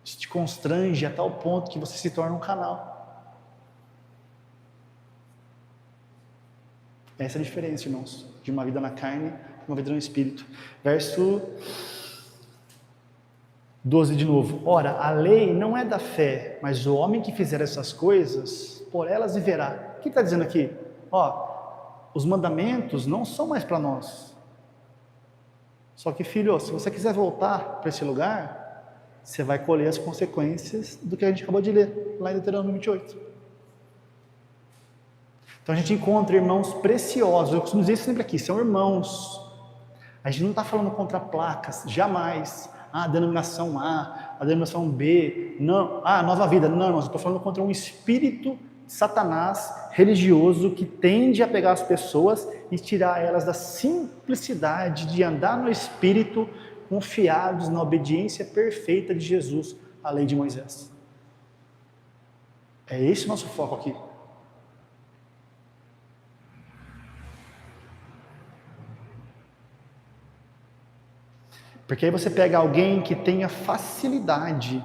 Isso te constrange a tal ponto que você se torna um canal. Essa é a diferença, irmãos, de uma vida na carne e uma vida no espírito. Verso 12 de novo. Ora, a lei não é da fé, mas o homem que fizer essas coisas, por elas viverá. O que está dizendo aqui? Os mandamentos não são mais para nós. Só que, filho, se você quiser voltar para esse lugar, você vai colher as consequências do que a gente acabou de ler, lá em Deuteronômio 28. Então a gente encontra irmãos preciosos. Eu costumo dizer isso sempre aqui, são irmãos. A gente não está falando contra placas, jamais. A denominação A, a denominação B, não, nova vida. Não, irmãos, eu estou falando contra um espírito de Satanás religioso que tende a pegar as pessoas e tirar elas da simplicidade de andar no espírito, confiados na obediência perfeita de Jesus à lei de Moisés. É esse o nosso foco aqui. Porque aí você pega alguém que tenha facilidade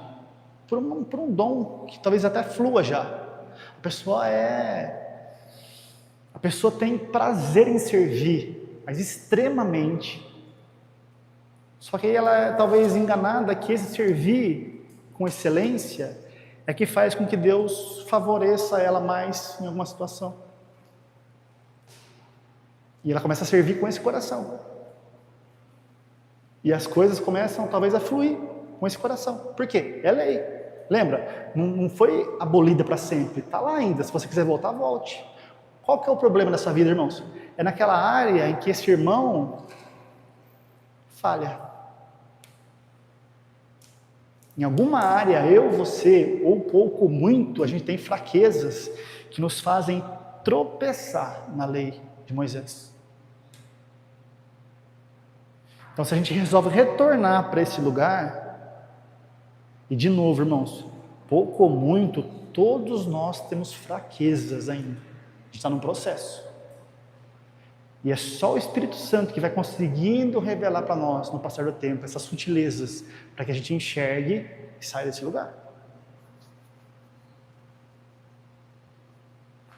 por um dom que talvez até flua já. A pessoa tem prazer em servir, mas extremamente. Só que aí ela é talvez enganada que esse servir com excelência é que faz com que Deus favoreça ela mais em alguma situação. E ela começa a servir com esse coração. E as coisas começam talvez a fluir com esse coração. Por quê? É lei. Lembra? Não foi abolida para sempre. Está lá ainda. Se você quiser voltar, volte. Qual que é o problema dessa vida, irmãos? É naquela área em que esse irmão falha. Em alguma área, eu, você, ou pouco ou muito, a gente tem fraquezas que nos fazem tropeçar na lei de Moisés. Então, se a gente resolve retornar para esse lugar, e de novo, irmãos, pouco ou muito, todos nós temos fraquezas ainda. A gente está num processo. E é só o Espírito Santo que vai conseguindo revelar para nós, no passar do tempo, essas sutilezas, para que a gente enxergue e saia desse lugar.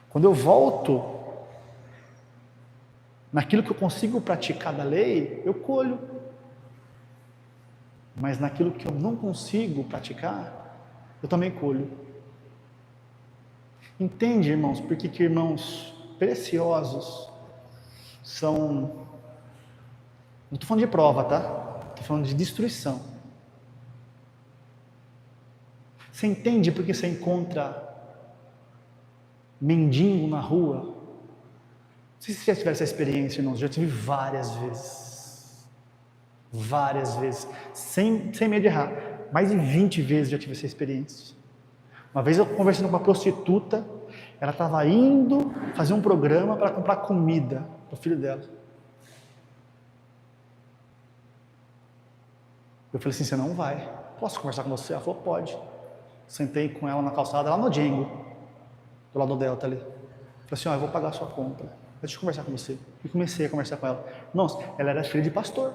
Quando eu volto naquilo que eu consigo praticar da lei, eu colho. Mas naquilo que eu não consigo praticar, eu também colho. Entende, irmãos, por que irmãos preciosos são... Não estou falando de prova, tá? Estou falando de destruição. Você entende por que você encontra mendigo na rua? Não sei se você já tiver essa experiência, irmãos. Já tive várias vezes. Várias vezes. Sem medo de errar. Mais de 20 vezes já tive essa experiência. Uma vez eu conversando com uma prostituta, ela estava indo fazer um programa para comprar comida para o filho dela. Eu falei assim, você não vai. Posso conversar com você? Ela falou, pode. Sentei com ela na calçada, lá no Django, do lado do Delta ali. Falei assim, eu vou pagar a sua compra. Deixa eu conversar com você. E comecei a conversar com ela. Irmãos, ela era filha de pastor.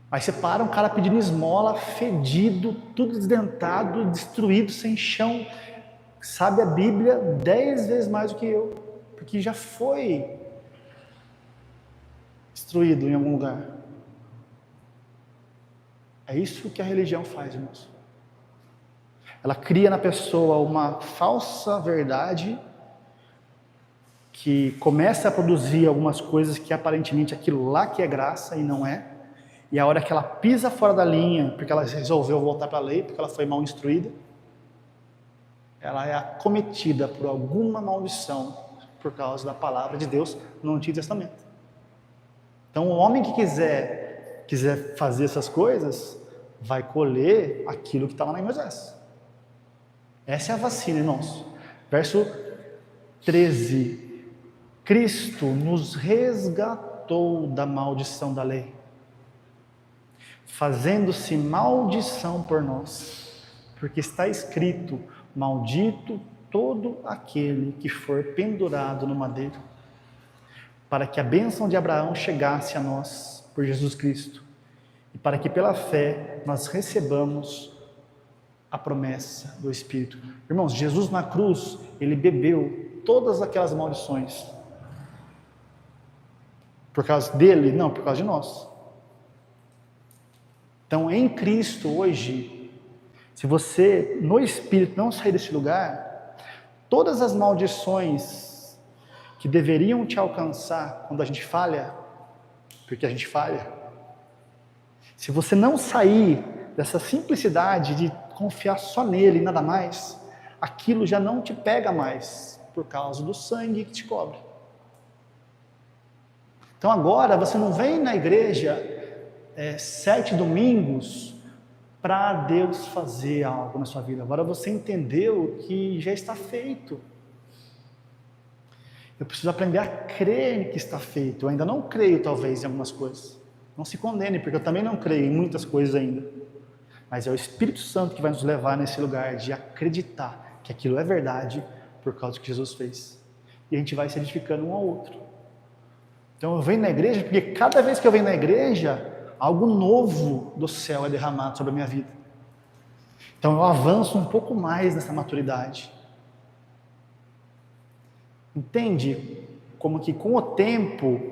Aí você para um cara pedindo esmola, fedido, tudo desdentado, destruído, sem chão. Sabe a Bíblia 10 vezes mais do que eu. Porque já foi destruído em algum lugar. É isso que a religião faz, irmãos. Ela cria na pessoa uma falsa verdade que começa a produzir algumas coisas que aparentemente aquilo lá que é graça e não é. E a hora que ela pisa fora da linha, porque ela resolveu voltar para a lei, porque ela foi mal instruída, ela é acometida por alguma maldição por causa da palavra de Deus no Antigo Testamento. Então o homem que quiser fazer essas coisas, vai colher aquilo que está lá em Moisés. Essa é a vacina, irmãos. Verso 13. Cristo nos resgatou da maldição da lei, fazendo-se maldição por nós, porque está escrito, maldito todo aquele que for pendurado no madeiro, para que a bênção de Abraão chegasse a nós por Jesus Cristo e para que pela fé nós recebamos a promessa do Espírito. Irmãos, Jesus na cruz, ele bebeu todas aquelas maldições. Por causa dele? Não, por causa de nós. Então, em Cristo hoje, se você no Espírito não sair desse lugar, todas as maldições que deveriam te alcançar quando a gente falha, porque a gente falha, se você não sair dessa simplicidade de confiar só nele e nada mais, aquilo já não te pega mais, por causa do sangue que te cobre. Então agora você não vem na igreja 7 domingos para Deus fazer algo na sua vida. Agora você entendeu que já está feito. Eu preciso aprender a crer que está feito. Eu ainda não creio talvez em algumas coisas. Não se condene, porque eu também não creio em muitas coisas ainda. Mas é o Espírito Santo que vai nos levar nesse lugar de acreditar que aquilo é verdade por causa do que Jesus fez. E a gente vai se edificando um ao outro. Então eu venho na igreja porque cada vez que eu venho na igreja, algo novo do céu é derramado sobre a minha vida. Então eu avanço um pouco mais nessa maturidade. Entende? Como que com o tempo,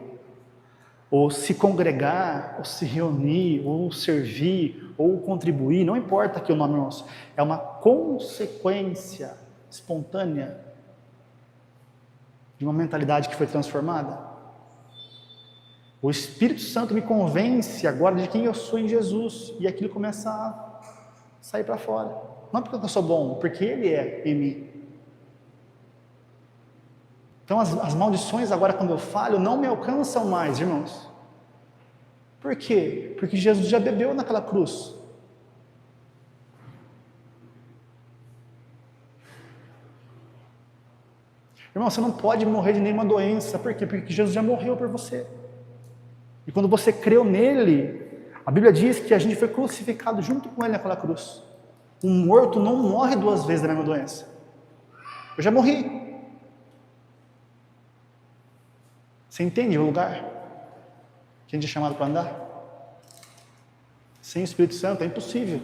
ou se congregar, ou se reunir, ou servir, ou contribuir, não importa aqui o nome nosso, é uma consequência espontânea de uma mentalidade que foi transformada. O Espírito Santo me convence agora de quem eu sou em Jesus, e aquilo começa a sair para fora. Não porque eu sou bom, porque Ele é em mim. Então as maldições agora quando eu falho não me alcançam mais, irmãos. Por quê? Porque Jesus já bebeu naquela cruz. Irmão, você não pode morrer de nenhuma doença. Por quê? Porque Jesus já morreu por você. E quando você creu nele, a Bíblia diz que a gente foi crucificado junto com ele naquela cruz. Um morto não morre 2 vezes da mesma doença. Eu já morri. Você entende o lugar que a gente é chamado para andar? Sem o Espírito Santo é impossível.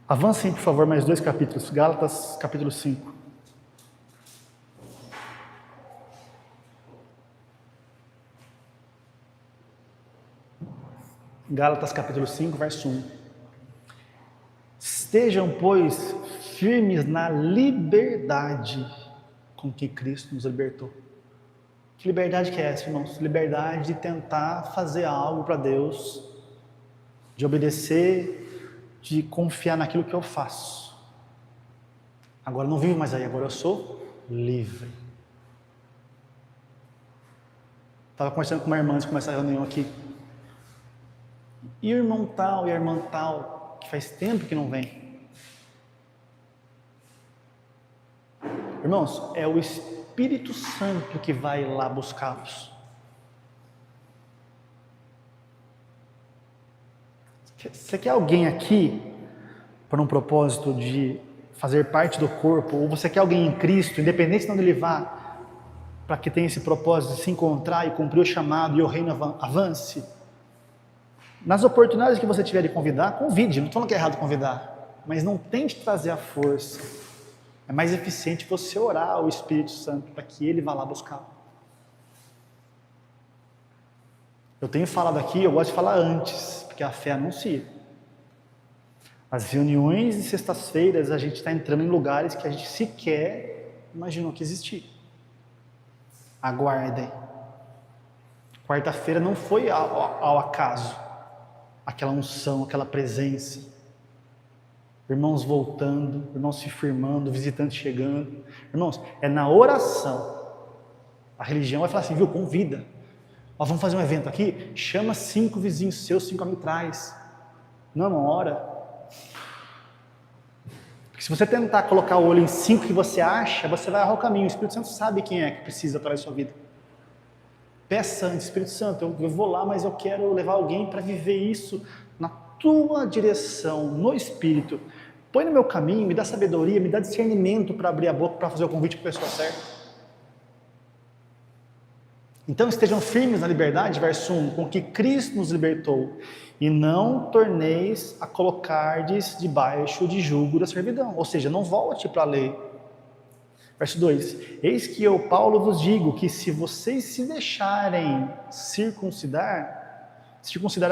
Avancem, por favor, mais 2 capítulos. Gálatas, capítulo 5. Gálatas, capítulo 5, verso 1. Estejam, pois, firmes na liberdade com que Cristo nos libertou. Que liberdade que é essa, irmãos? Liberdade de tentar fazer algo para Deus, de obedecer, de confiar naquilo que eu faço. Agora eu não vivo mais aí, agora eu sou livre. Estava conversando com uma irmã antes de começar a reunião aqui. E o irmão tal e a irmã tal, que faz tempo que não vem. Irmãos, é o Espírito Santo que vai lá buscá-los. Você quer alguém aqui para um propósito de fazer parte do corpo, ou você quer alguém em Cristo, independente de onde ele vá, para que tenha esse propósito de se encontrar e cumprir o chamado e o reino avance? Nas oportunidades que você tiver de convidar, convide. Não estou falando que é errado convidar, mas não tente trazer a força. É mais eficiente você orar ao Espírito Santo para que Ele vá lá buscar. Eu tenho falado aqui, eu gosto de falar antes, porque a fé anuncia. As reuniões de sextas-feiras, a gente está entrando em lugares que a gente sequer imaginou que existia. Aguardem. Quarta-feira não foi ao acaso. Aquela unção, aquela presença. Irmãos voltando, irmãos se firmando, visitantes chegando. Irmãos, é na oração. A religião vai falar assim, viu, convida. Ó, vamos fazer um evento aqui? Chama 5 vizinhos seus, 5 amigos traz. Não, irmão, ora. Porque se você tentar colocar o olho em 5 que você acha, você vai errar o caminho. O Espírito Santo sabe quem é que precisa para a sua vida. Peça antes, Espírito Santo, eu vou lá, mas eu quero levar alguém para viver isso na tua direção, no Espírito. Põe no meu caminho, me dá sabedoria, me dá discernimento para abrir a boca, para fazer o convite para a pessoa certa. Então estejam firmes na liberdade, verso 1, com que Cristo nos libertou, e não torneis a colocardes debaixo de jugo da servidão. Ou seja, não volte para a lei. Verso 2, eis que eu, Paulo, vos digo que se vocês se deixarem circuncidar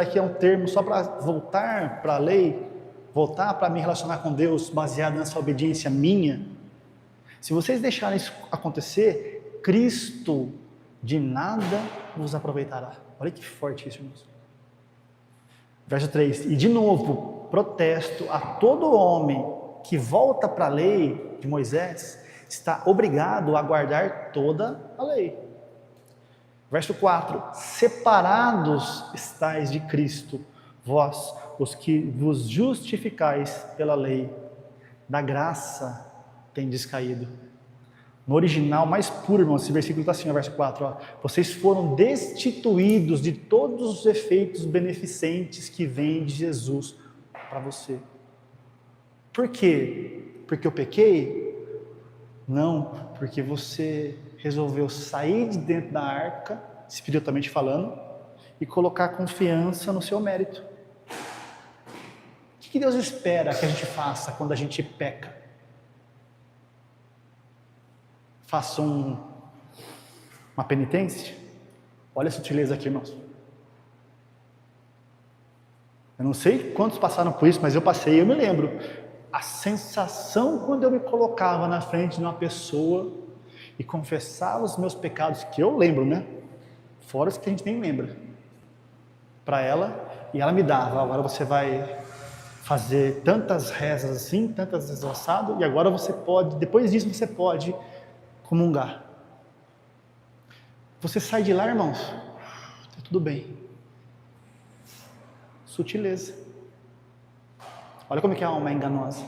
aqui é um termo só para voltar para a lei, voltar para me relacionar com Deus baseado nessa obediência minha. Se vocês deixarem isso acontecer, Cristo de nada vos aproveitará. Olha que forte isso, irmãos. Verso 3, e de novo, protesto a todo homem que volta para a lei de Moisés, está obrigado a guardar toda a lei. Verso 4, separados estáis de Cristo, vós, os que vos justificais pela lei, da graça tendes caído. No original mais puro, irmão, esse versículo está assim, verso 4, ó, vocês foram destituídos de todos os efeitos beneficentes que vêm de Jesus para você. Por quê? Porque eu pequei? Não, porque você resolveu sair de dentro da arca, espiritualmente falando, e colocar confiança no seu mérito. O que Deus espera que a gente faça quando a gente peca? Faça uma penitência? Olha a sutileza aqui, irmãos. Eu não sei quantos passaram por isso, mas eu passei, eu me lembro. A sensação quando eu me colocava na frente de uma pessoa e confessava os meus pecados, que eu lembro, né? Fora os que a gente nem lembra. Para ela, e ela me dava, agora você vai fazer tantas rezas assim, tantas vezes assado, e agora você pode, depois disso você pode comungar. Você sai de lá, irmãos, tá tudo bem. Sutileza. Olha como é que a alma é enganosa.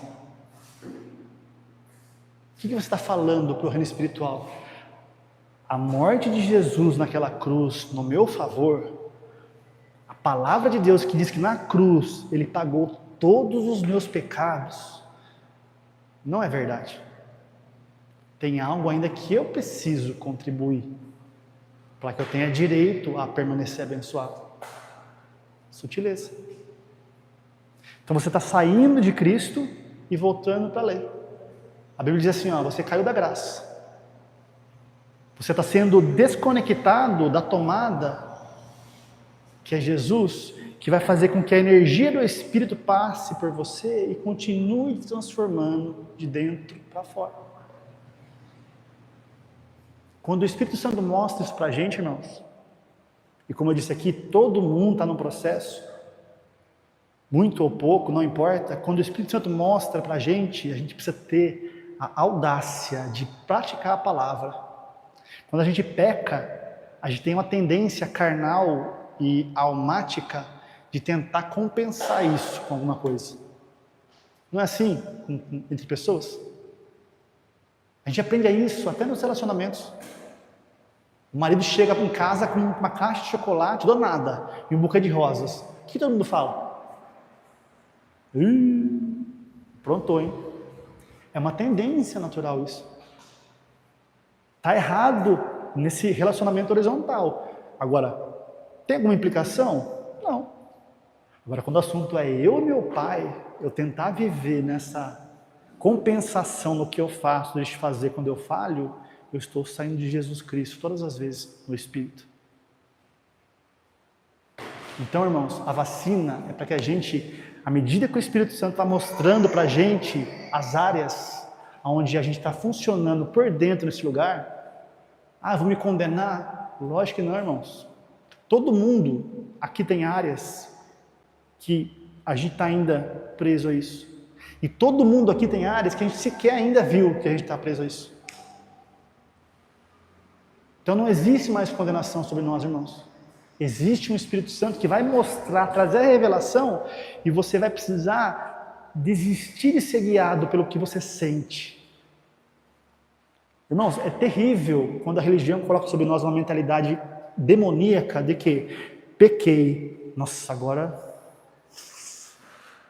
O que você está falando para o reino espiritual? A morte de Jesus naquela cruz, no meu favor, a palavra de Deus que diz que na cruz Ele pagou todos os meus pecados, não é verdade. Tem algo ainda que eu preciso contribuir, para que eu tenha direito a permanecer abençoado. Sutileza. Então você está saindo de Cristo e voltando para a lei. A Bíblia diz assim, ó, você caiu da graça. Você está sendo desconectado da tomada, que é Jesus, que vai fazer com que a energia do Espírito passe por você e continue te transformando de dentro para fora. Quando o Espírito Santo mostra isso para a gente, irmãos, e como eu disse aqui, todo mundo está no processo, muito ou pouco, não importa, quando o Espírito Santo mostra para a gente precisa ter a audácia de praticar a palavra. Quando a gente peca, a gente tem uma tendência carnal e almática de tentar compensar isso com alguma coisa. Não é assim entre pessoas? A gente aprende isso até nos relacionamentos. O marido chega em casa com uma caixa de chocolate do nada e um buquê de rosas. O que todo mundo fala? Pronto, hein? É uma tendência natural isso. Está errado nesse relacionamento horizontal. Agora, tem alguma implicação? Não. Agora, quando o assunto é eu e meu pai, eu tentar viver nessa compensação no que eu faço, deixo de fazer quando eu falho, eu estou saindo de Jesus Cristo todas as vezes no Espírito. Então, irmãos, a vacina é para que a gente, à medida que o Espírito Santo está mostrando para a gente as áreas onde a gente está funcionando por dentro nesse lugar, vou me condenar? Lógico que não, irmãos. Todo mundo aqui tem áreas que a gente está ainda preso a isso. E todo mundo aqui tem áreas que a gente sequer ainda viu que a gente está preso a isso. Então não existe mais condenação sobre nós, irmãos. Existe um Espírito Santo que vai mostrar, trazer a revelação, e você vai precisar desistir de ser guiado pelo que você sente. Irmãos, é terrível quando a religião coloca sobre nós uma mentalidade demoníaca de que pequei, nossa, agora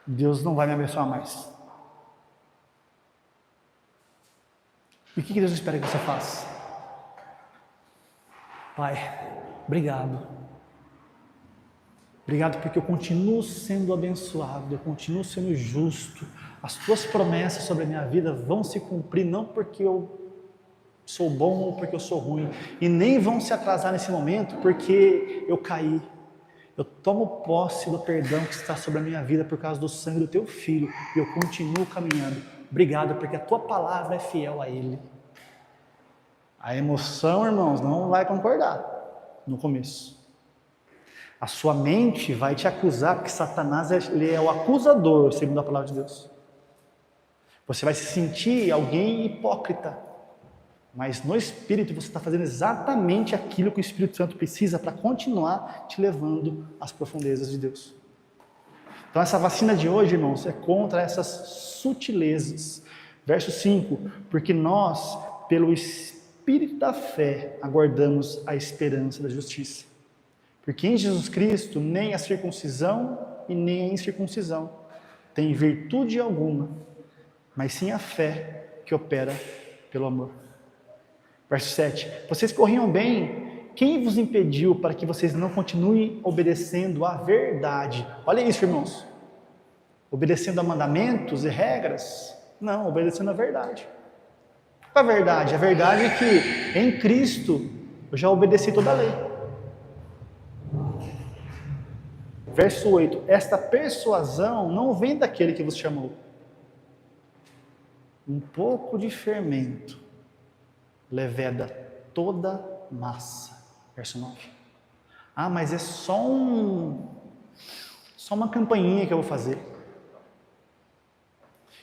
Deus não vai me abençoar mais. E o que Deus espera que você faça? Pai, obrigado. Obrigado porque eu continuo sendo abençoado, eu continuo sendo justo. As tuas promessas sobre a minha vida vão se cumprir, não porque eu sou bom ou porque eu sou ruim, e nem vão se atrasar nesse momento porque eu caí. Eu tomo posse do perdão que está sobre a minha vida por causa do sangue do teu filho, e eu continuo caminhando. Obrigado porque a tua palavra é fiel a ele. A emoção, irmãos, não vai concordar no começo. A sua mente vai te acusar, porque Satanás ele é o acusador, segundo a palavra de Deus. Você vai se sentir alguém hipócrita, mas no Espírito você está fazendo exatamente aquilo que o Espírito Santo precisa para continuar te levando às profundezas de Deus. Então essa vacina de hoje, irmãos, é contra essas sutilezas. Verso 5, porque nós, pelo Espírito da fé, aguardamos a esperança da justiça. Porque em Jesus Cristo, nem a circuncisão e nem a incircuncisão tem virtude alguma, mas sim a fé que opera pelo amor. Verso 7, vocês corriam bem, quem vos impediu para que vocês não continuem obedecendo à verdade? Olha isso, irmãos. Obedecendo a mandamentos e regras? Não, obedecendo a verdade. Qual a verdade? A verdade é que em Cristo eu já obedeci toda a lei. Verso 8, esta persuasão não vem daquele que vos chamou. Um pouco de fermento leveda toda massa. Verso 9. Ah, mas é só uma campainha que eu vou fazer.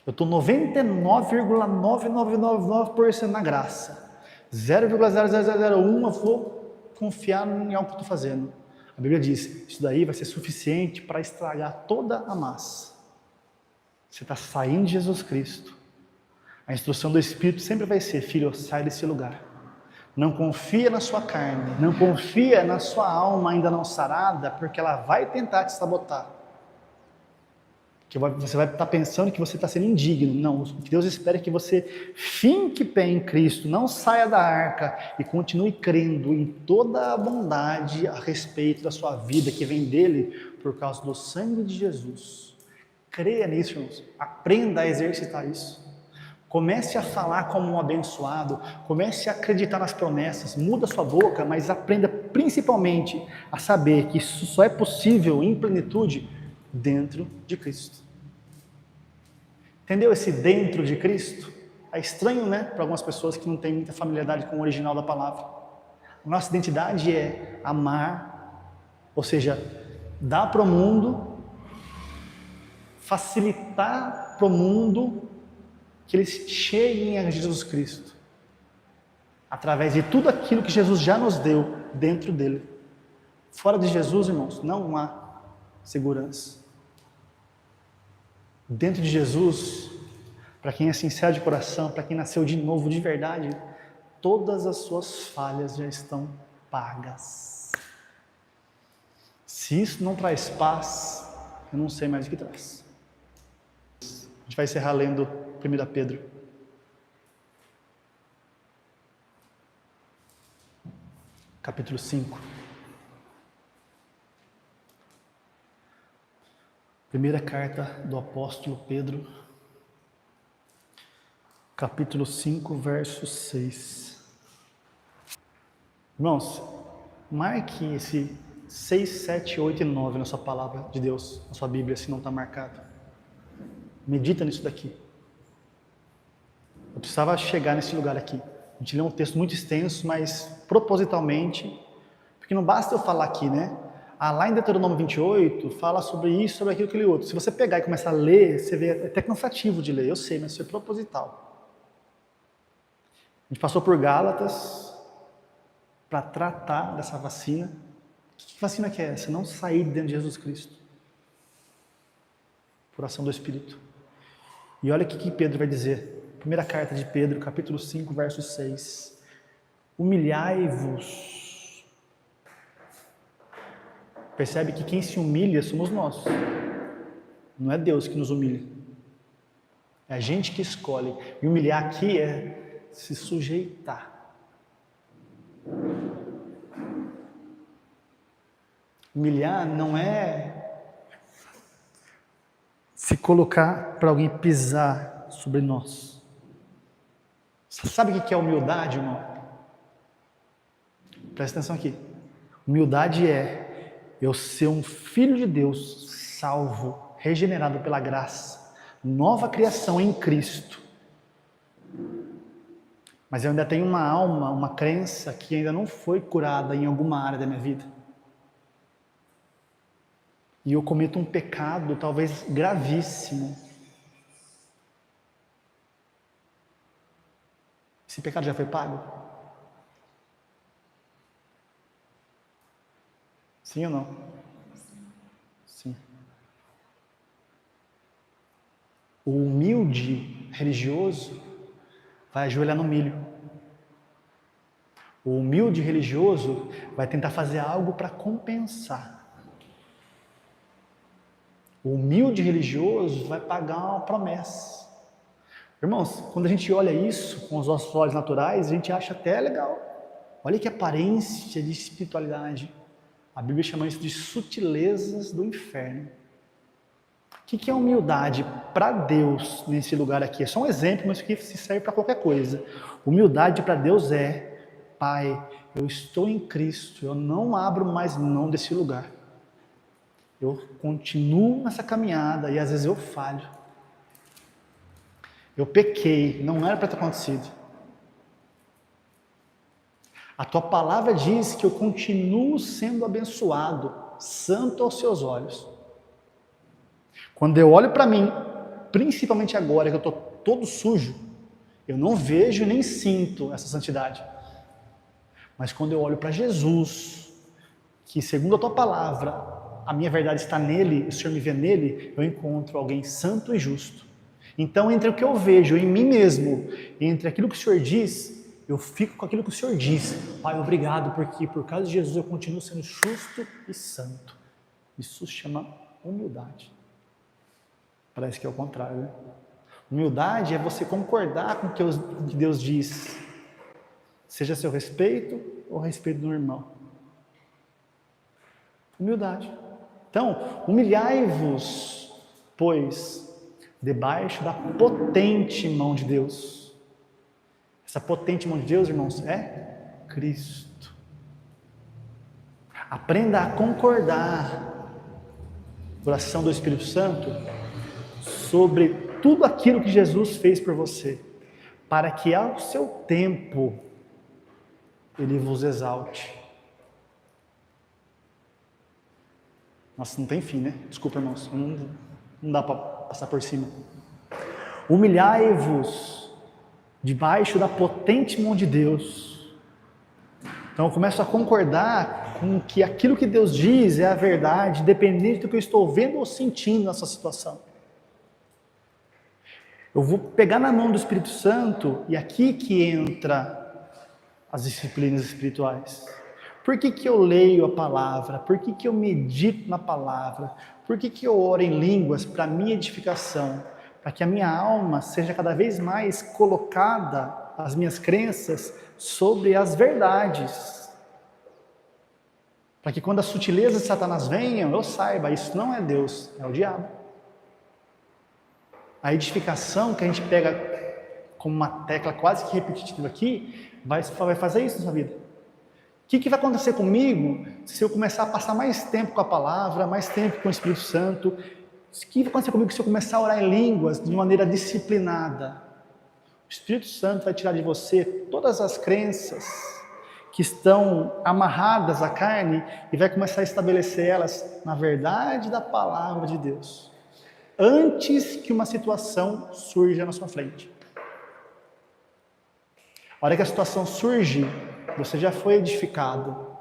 Eu estou 99,9999% na graça. 0,0001 eu vou confiar em algo que eu estou fazendo. A Bíblia diz, isso daí vai ser suficiente para estragar toda a massa. Você está saindo de Jesus Cristo. A instrução do Espírito sempre vai ser, filho, sai desse lugar. Não confia na sua carne, não confia na sua alma ainda não sarada, porque ela vai tentar te sabotar. Que você vai estar pensando que você está sendo indigno. Não, o que Deus espera é que você finque pé em Cristo, não saia da arca e continue crendo em toda a bondade a respeito da sua vida que vem dele por causa do sangue de Jesus. Creia nisso, irmãos. Aprenda a exercitar isso. Comece a falar como um abençoado, comece a acreditar nas promessas, muda sua boca, mas aprenda principalmente a saber que isso só é possível em plenitude dentro de Cristo. Entendeu esse dentro de Cristo? É estranho, né, para algumas pessoas que não têm muita familiaridade com o original da palavra. A nossa identidade é amar, ou seja, dar para o mundo, facilitar para o mundo que eles cheguem a Jesus Cristo, através de tudo aquilo que Jesus já nos deu dentro dele. Fora de Jesus, irmãos, não há segurança. Dentro de Jesus, para quem é sincero de coração, para quem nasceu de novo de verdade, todas as suas falhas já estão pagas. Se isso não traz paz, eu não sei mais o que traz. A gente vai encerrar lendo 1 Pedro. Capítulo 5. Primeira carta do apóstolo Pedro, capítulo 5, verso 6. Irmãos, marque esse 6, 7, 8 e 9 na sua palavra de Deus, na sua Bíblia, se não está marcado. Medita nisso daqui. Eu precisava chegar nesse lugar aqui. A gente lê um texto muito extenso, mas propositalmente, porque não basta eu falar aqui, né? Lá em Deuteronômio 28, fala sobre isso, sobre aquilo, aquele outro. Se você pegar e começar a ler, você vê, é até cansativo de ler, eu sei, mas isso é proposital. A gente passou por Gálatas para tratar dessa vacina. Que vacina que é essa? Não sair de dentro de Jesus Cristo. Por ação do Espírito. E olha o que Pedro vai dizer. Primeira carta de Pedro, capítulo 5, verso 6. Humilhai-vos. Percebe que quem se humilha somos nós. Não é Deus que nos humilha. É a gente que escolhe. E humilhar aqui é se sujeitar. Humilhar não é se colocar para alguém pisar sobre nós. Você sabe o que é humildade, irmão? Presta atenção aqui. Humildade é eu ser um filho de Deus, salvo, regenerado pela graça, nova criação em Cristo. Mas eu ainda tenho uma alma, uma crença que ainda não foi curada em alguma área da minha vida. E eu cometo um pecado, talvez gravíssimo. Esse pecado já foi pago? Sim ou não? Sim. O humilde religioso vai ajoelhar no milho. O humilde religioso vai tentar fazer algo para compensar. O humilde religioso vai pagar uma promessa. Irmãos, quando a gente olha isso com os nossos olhos naturais, a gente acha até legal. Olha que aparência de espiritualidade. A Bíblia chama isso de sutilezas do inferno. O que é humildade para Deus nesse lugar aqui? É só um exemplo, mas que se serve para qualquer coisa. Humildade para Deus é: Pai, eu estou em Cristo, eu não abro mais mão desse lugar. Eu continuo nessa caminhada e às vezes eu falho. Eu pequei, não era para ter acontecido. A tua palavra diz que eu continuo sendo abençoado, santo aos seus olhos. Quando eu olho para mim, principalmente agora que eu estou todo sujo, eu não vejo nem sinto essa santidade. Mas quando eu olho para Jesus, que segundo a tua palavra, a minha verdade está nele, o Senhor me vê nele, eu encontro alguém santo e justo. Então, entre o que eu vejo em mim mesmo, entre aquilo que o Senhor diz, eu fico com aquilo que o Senhor diz. Pai, obrigado, porque por causa de Jesus eu continuo sendo justo e santo. Isso se chama humildade. Parece que é o contrário, né? Humildade é você concordar com o que Deus diz, seja a seu respeito ou a respeito do irmão. Humildade. Então, humilhai-vos, pois, debaixo da potente mão de Deus. Essa potente mão de Deus, irmãos, é Cristo. Aprenda a concordar com a ação do Espírito Santo sobre tudo aquilo que Jesus fez por você, para que ao seu tempo Ele vos exalte. Nossa, não tem fim, né? Desculpa, irmãos, não dá para passar por cima. Humilhai-vos debaixo da potente mão de Deus. Então eu começo a concordar com que aquilo que Deus diz é a verdade, independente do que eu estou vendo ou sentindo nessa situação. Eu vou pegar na mão do Espírito Santo, e aqui que entra as disciplinas espirituais. Por que eu leio a palavra? Por que eu medito na palavra? Por que eu oro em línguas para minha edificação? Para que a minha alma seja cada vez mais colocada, as minhas crenças, sobre as verdades. Para que quando as sutilezas de Satanás venham, eu saiba, isso não é Deus, é o diabo. A edificação que a gente pega como uma tecla quase que repetitiva aqui, vai fazer isso na sua vida. O que vai acontecer comigo se eu começar a passar mais tempo com a palavra, mais tempo com o Espírito Santo? O que vai acontecer comigo se eu começar a orar em línguas de maneira disciplinada? O Espírito Santo vai tirar de você todas as crenças que estão amarradas à carne e vai começar a estabelecer elas na verdade da palavra de Deus, antes que uma situação surja na sua frente. A hora que a situação surge, você já foi edificado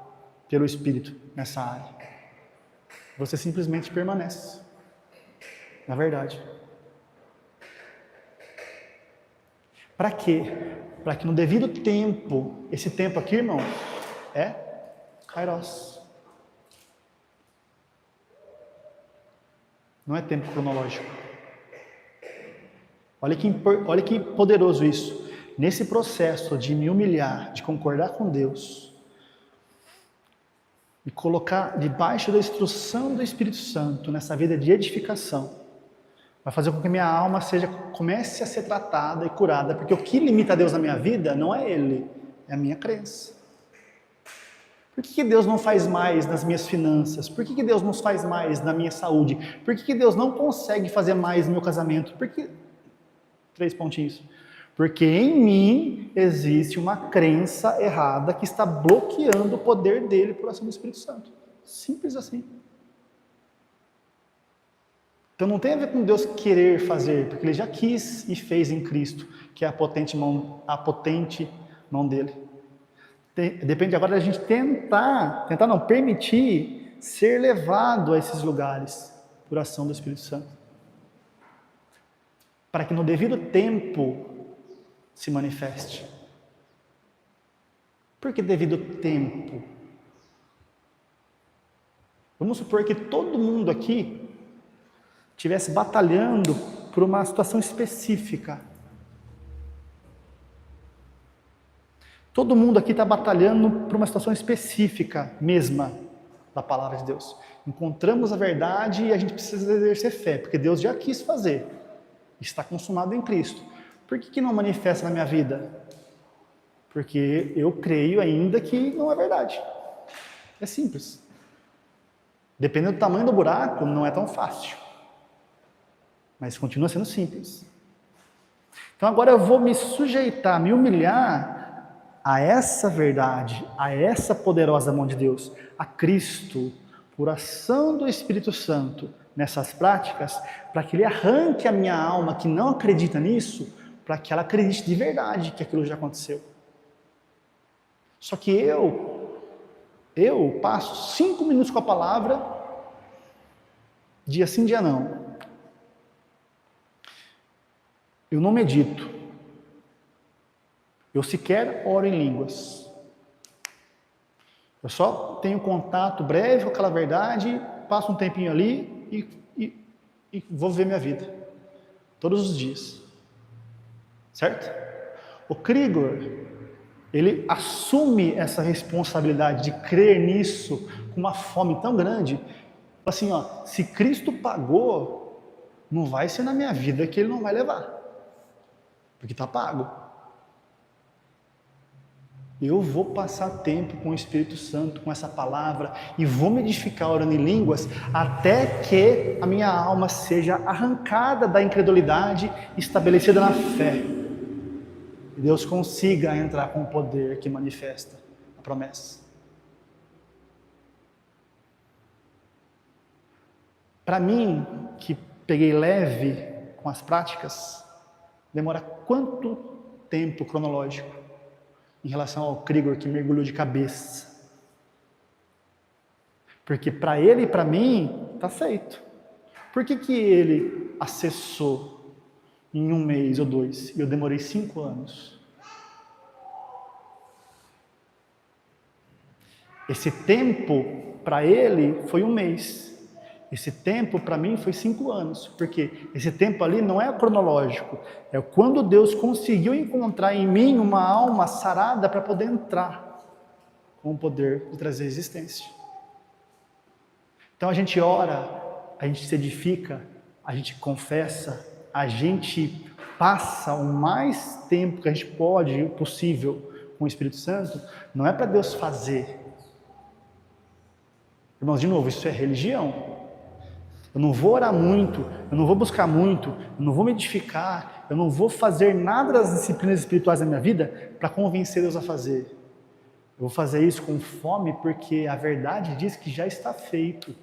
pelo Espírito nessa área. Você simplesmente permanece na verdade. Para quê? Para que no devido tempo, esse tempo aqui, irmão, é Kairos. Não é tempo cronológico. Olha que poderoso isso. Nesse processo de me humilhar, de concordar com Deus, e colocar debaixo da instrução do Espírito Santo, nessa vida de edificação, vai fazer com que minha alma comece a ser tratada e curada, porque o que limita Deus na minha vida não é Ele, é a minha crença. Por que Deus não faz mais nas minhas finanças? Por que Deus não faz mais na minha saúde? Por que Deus não consegue fazer mais no meu casamento? Porque 3 pontinhos. Porque em mim existe uma crença errada que está bloqueando o poder dele por ação do Espírito Santo. Simples assim. Então não tem a ver com Deus querer fazer, porque Ele já quis e fez em Cristo, que é a potente mão dele. Depende agora da gente tentar não, permitir ser levado a esses lugares por ação do Espírito Santo. Para que no devido tempo se manifeste. Por que devido tempo? Vamos supor que todo mundo aqui estivesse batalhando por uma situação específica. Todo mundo aqui está batalhando por uma situação específica mesma da palavra de Deus. Encontramos a verdade e a gente precisa exercer fé, porque Deus já quis fazer. Está consumado em Cristo. Por que não manifesta na minha vida? Porque eu creio ainda que não é verdade. É simples. Dependendo do tamanho do buraco, não é tão fácil. Mas continua sendo simples. Então agora eu vou me sujeitar, me humilhar a essa verdade, a essa poderosa mão de Deus, a Cristo, por ação do Espírito Santo nessas práticas, para que Ele arranque a minha alma que não acredita nisso, para que ela acredite de verdade que aquilo já aconteceu. Só que eu passo 5 minutos com a palavra, dia sim, dia não. Eu não medito. Eu sequer oro em línguas. Eu só tenho contato breve com aquela verdade, passo um tempinho ali e vou viver minha vida. Todos os dias. Certo? O Krigor, ele assume essa responsabilidade de crer nisso com uma fome tão grande. Assim, ó, se Cristo pagou, não vai ser na minha vida que Ele não vai levar. Porque está pago. Eu vou passar tempo com o Espírito Santo, com essa palavra, e vou me edificar orando em línguas, até que a minha alma seja arrancada da incredulidade, estabelecida na fé. E Deus consiga entrar com o poder que manifesta a promessa. Para mim, que peguei leve com as práticas, demora quanto tempo cronológico em relação ao Krigor que mergulhou de cabeça? Porque para ele e para mim, está feito. Por que ele acessou em 1 mês ou 2 e eu demorei 5 anos? Esse tempo para ele foi 1 mês. Esse tempo para mim foi 5 anos, porque esse tempo ali não é cronológico, é quando Deus conseguiu encontrar em mim uma alma sarada para poder entrar com o poder de trazer existência. Então a gente ora, a gente se edifica, a gente confessa, a gente passa o mais tempo que a gente pode, possível, com o Espírito Santo, não é para Deus fazer. Irmãos, de novo, isso é religião. Eu não vou orar muito, eu não vou buscar muito, eu não vou me edificar, eu não vou fazer nada das disciplinas espirituais da minha vida para convencer Deus a fazer. Eu vou fazer isso com fome porque a verdade diz que já está feito.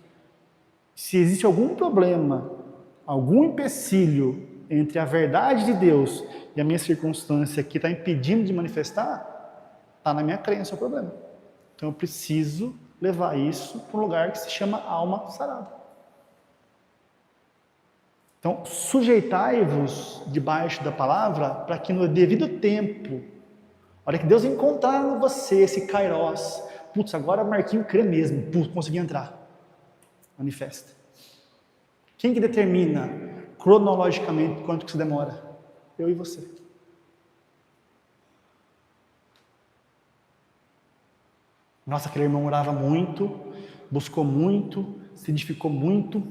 Se existe algum problema, algum empecilho entre a verdade de Deus e a minha circunstância que está impedindo de manifestar, está na minha crença o problema. Então eu preciso levar isso para um lugar que se chama alma sarada. Então, sujeitai-vos debaixo da palavra para que no devido tempo, a hora que Deus encontrar em você esse kairós, putz, agora Marquinho crê mesmo, putz, consegui entrar. Manifesta. Quem que determina cronologicamente quanto que se demora? Eu e você. Nossa, aquele irmão orava muito buscou muito, se edificou muito,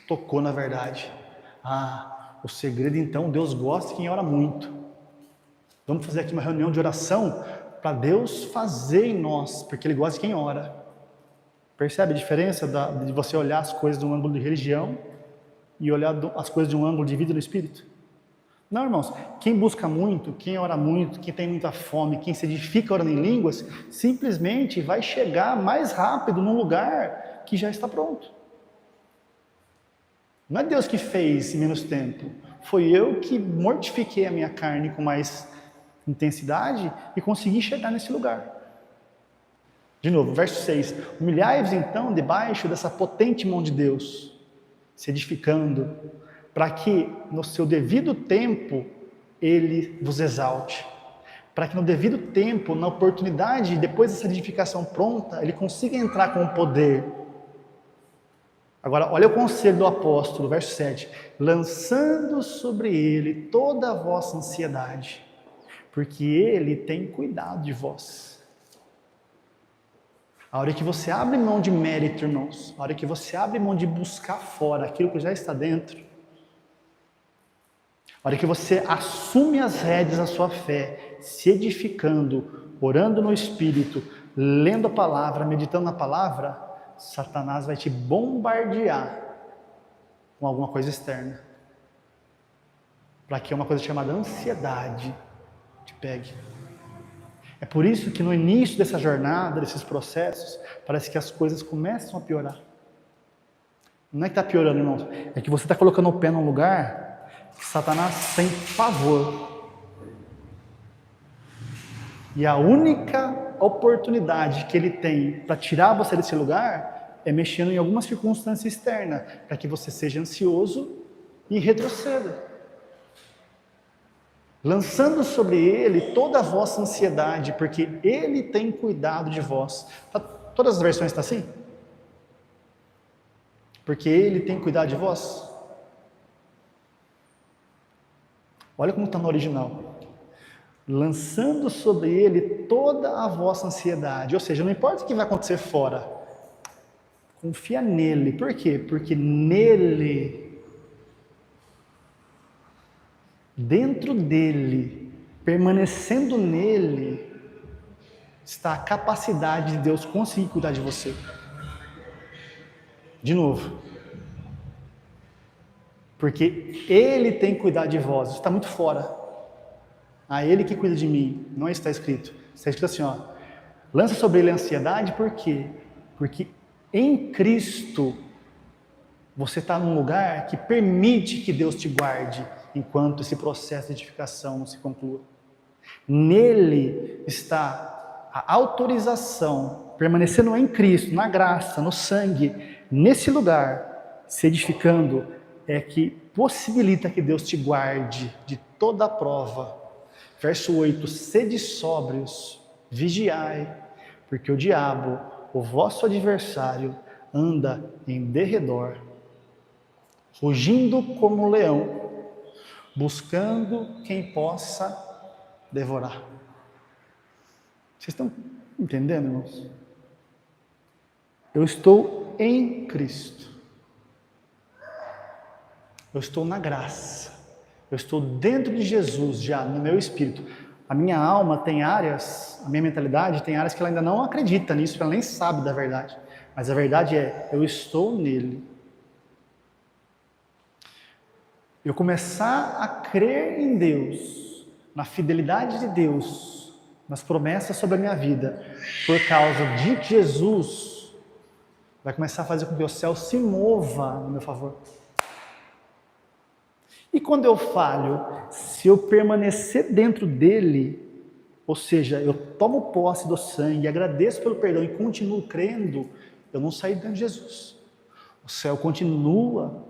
tocou na verdade. O segredo então, Deus gosta de quem ora muito. Vamos fazer aqui uma reunião de oração para Deus fazer em nós, porque Ele gosta de quem ora. Percebe a diferença de você olhar as coisas de um ângulo de religião e olhar as coisas de um ângulo de vida no Espírito? Não, irmãos, quem busca muito, quem ora muito, quem tem muita fome, quem se edifica orando em línguas, simplesmente vai chegar mais rápido num lugar que já está pronto. Não é Deus que fez em menos tempo, foi eu que mortifiquei a minha carne com mais intensidade e consegui chegar nesse lugar. De novo, verso 6, humilhai-vos então debaixo dessa potente mão de Deus, se edificando, para que no seu devido tempo Ele vos exalte, para que no devido tempo, na oportunidade, depois dessa edificação pronta, Ele consiga entrar com o poder. Agora, olha o conselho do apóstolo, verso 7, lançando sobre Ele toda a vossa ansiedade, porque Ele tem cuidado de vós. A hora que você abre mão de mérito, irmãos, a hora que você abre mão de buscar fora aquilo que já está dentro, a hora que você assume as rédeas da sua fé, se edificando, orando no Espírito, lendo a palavra, meditando na palavra, Satanás vai te bombardear com alguma coisa externa, para que uma coisa chamada ansiedade te pegue. É por isso que no início dessa jornada, desses processos, parece que as coisas começam a piorar. Não é que está piorando, irmãos, é que você está colocando o pé num lugar que Satanás tem pavor. E a única oportunidade que ele tem para tirar você desse lugar é mexendo em alguma circunstância externa, para que você seja ansioso e retroceda. Lançando sobre Ele toda a vossa ansiedade, porque Ele tem cuidado de vós. Todas as versões estão assim? Porque Ele tem cuidado de vós. Olha como está no original. Lançando sobre Ele toda a vossa ansiedade. Ou seja, não importa o que vai acontecer fora. Confia nele. Por quê? Porque nele, dentro dele, permanecendo nele, está a capacidade de Deus conseguir cuidar de você. De novo. Porque Ele tem cuidado de vós. Isso está muito fora. Ele que cuida de mim. Não está escrito. Está escrito assim, lança sobre Ele a ansiedade, por quê? Porque em Cristo você está num lugar que permite que Deus te guarde enquanto esse processo de edificação não se conclua. Nele está a autorização, permanecendo em Cristo, na graça, no sangue, nesse lugar, se edificando, é que possibilita que Deus te guarde de toda a prova. Verso 8, sede sóbrios, vigiai, porque o diabo, o vosso adversário, anda em derredor, rugindo como um leão, buscando quem possa devorar. Vocês estão entendendo, irmãos? Eu estou em Cristo. Eu estou na graça. Eu estou dentro de Jesus já, no meu espírito. A minha alma tem áreas, a minha mentalidade tem áreas que ela ainda não acredita nisso, ela nem sabe da verdade. Mas a verdade é, eu estou nele. Eu começar a crer em Deus, na fidelidade de Deus, nas promessas sobre a minha vida, por causa de Jesus, vai começar a fazer com que o céu se mova no meu favor. E quando eu falho, se eu permanecer dentro dele, ou seja, eu tomo posse do sangue, agradeço pelo perdão e continuo crendo, eu não saí dentro de Jesus. O céu continua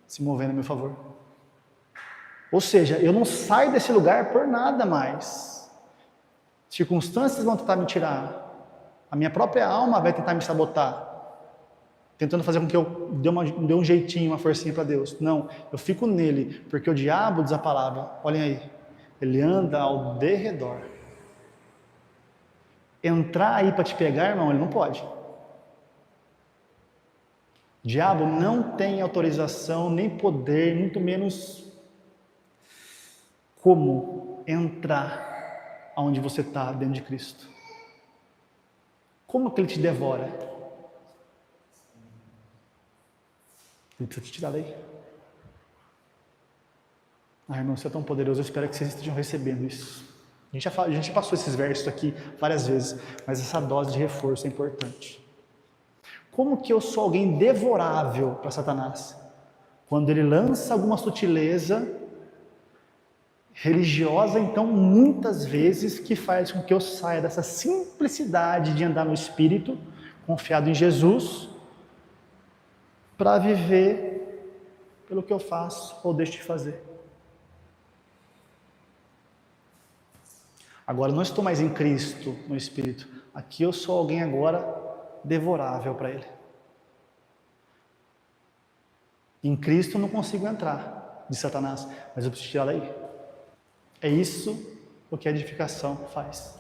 se movendo a meu favor. Ou seja, eu não saio desse lugar por nada mais. Circunstâncias vão tentar me tirar. A minha própria alma vai tentar me sabotar. Tentando fazer com que eu dê um jeitinho, uma forcinha para Deus. Não, eu fico nele, porque o diabo, diz a palavra, olhem aí, ele anda ao derredor. Entrar aí para te pegar, irmão, ele não pode. O diabo não tem autorização, nem poder, muito menos como entrar aonde você está dentro de Cristo. Como que ele te devora? Ele precisa te tirar daí. Irmão, você é tão poderoso, eu espero que vocês estejam recebendo isso. A gente passou esses versos aqui várias vezes, mas essa dose de reforço é importante. Como que eu sou alguém devorável para Satanás? Quando ele lança alguma sutileza religiosa, então muitas vezes que faz com que eu saia dessa simplicidade de andar no Espírito, confiado em Jesus, para viver pelo que eu faço ou deixo de fazer. Agora eu não estou mais em Cristo, no Espírito. Aqui eu sou alguém agora devorável para Ele. Em Cristo eu não consigo entrar de Satanás, mas eu preciso tirar daí. É isso o que a edificação faz.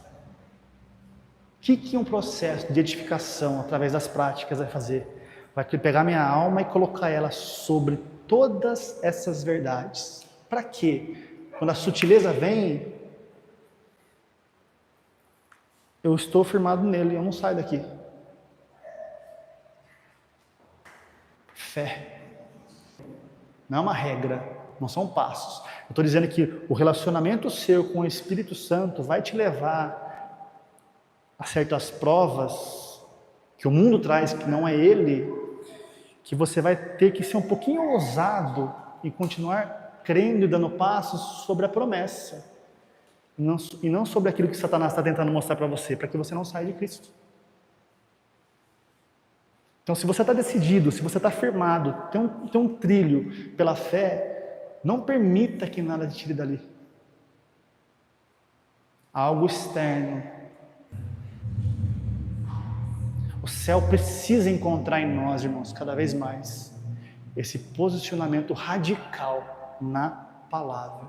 O que um processo de edificação através das práticas vai fazer? Vai pegar minha alma e colocar ela sobre todas essas verdades. Para quê? Quando a sutileza vem, eu estou firmado nele, eu não saio daqui. Fé. Não é uma regra, não são passos. Eu estou dizendo que o relacionamento seu com o Espírito Santo vai te levar a certas provas que o mundo traz, que não é ele, que você vai ter que ser um pouquinho ousado e continuar crendo e dando passos sobre a promessa. E não sobre aquilo que Satanás está tentando mostrar para você, para que você não saia de Cristo. Então, se você está decidido, se você está firmado, tem um trilho pela fé, não permita que nada te tire dali. Algo externo. O céu precisa encontrar em nós, irmãos, cada vez mais, esse posicionamento radical na palavra.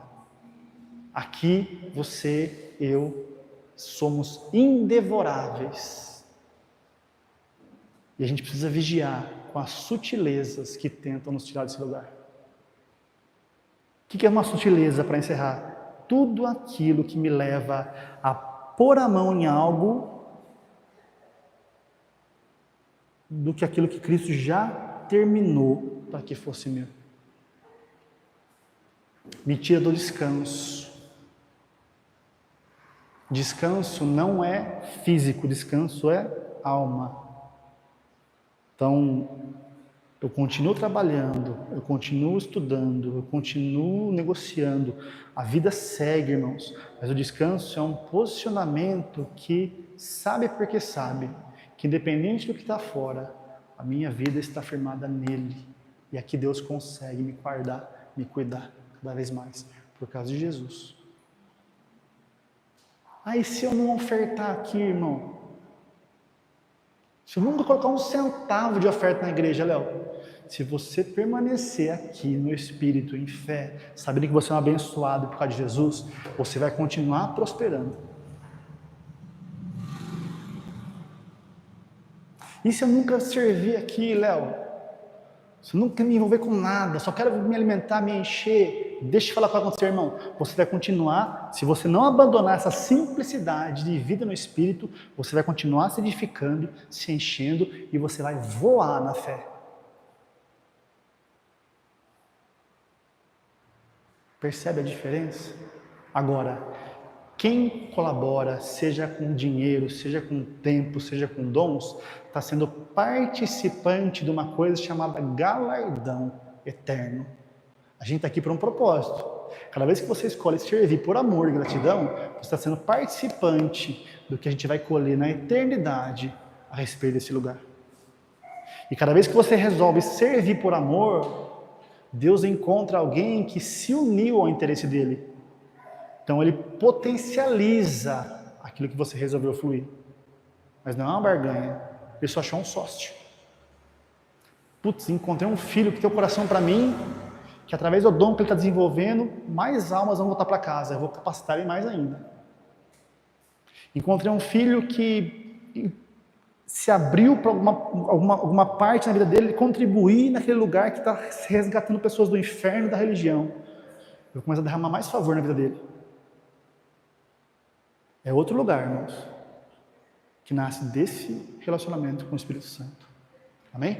Aqui, você, eu, somos indevoráveis. E a gente precisa vigiar com as sutilezas que tentam nos tirar desse lugar. O que é uma sutileza, para encerrar? Tudo aquilo que me leva a pôr a mão em algo do que aquilo que Cristo já terminou para que fosse meu. Me tira do descanso. Descanso não é físico, descanso é alma. Então, eu continuo trabalhando, eu continuo estudando, eu continuo negociando. A vida segue, irmãos, mas o descanso é um posicionamento que sabe porque sabe, que independente do que está fora, a minha vida está firmada nele. E aqui Deus consegue me guardar, me cuidar cada vez mais, por causa de Jesus. Aí se eu não ofertar aqui, irmão, se eu nunca colocar um centavo de oferta na igreja, Léo, se você permanecer aqui no Espírito, em fé, sabendo que você é um abençoado por causa de Jesus, você vai continuar prosperando. E se eu nunca servir aqui, Léo, se eu nunca me envolver com nada, só quero me alimentar, me encher, deixa eu falar o que vai acontecer, irmão. Você vai continuar, se você não abandonar essa simplicidade de vida no Espírito, você vai continuar se edificando, se enchendo e você vai voar na fé. Percebe a diferença? Agora, quem colabora, seja com dinheiro, seja com tempo, seja com dons, está sendo participante de uma coisa chamada galardão eterno. A gente está aqui por um propósito. Cada vez que você escolhe servir por amor e gratidão, você está sendo participante do que a gente vai colher na eternidade a respeito desse lugar. E cada vez que você resolve servir por amor, Deus encontra alguém que se uniu ao interesse dele. Então ele potencializa aquilo que você resolveu fluir. Mas não é uma barganha. Ele só achou um sócio. Putz, encontrei um filho que tem o coração para mim, que através do dom que ele está desenvolvendo, mais almas vão voltar para casa. Eu vou capacitar ele mais ainda. Encontrei um filho que se abriu para alguma parte na vida dele, contribuir naquele lugar que está resgatando pessoas do inferno da religião. Eu começo a derramar mais favor na vida dele. É outro lugar, irmãos, que nasce desse relacionamento com o Espírito Santo. Amém?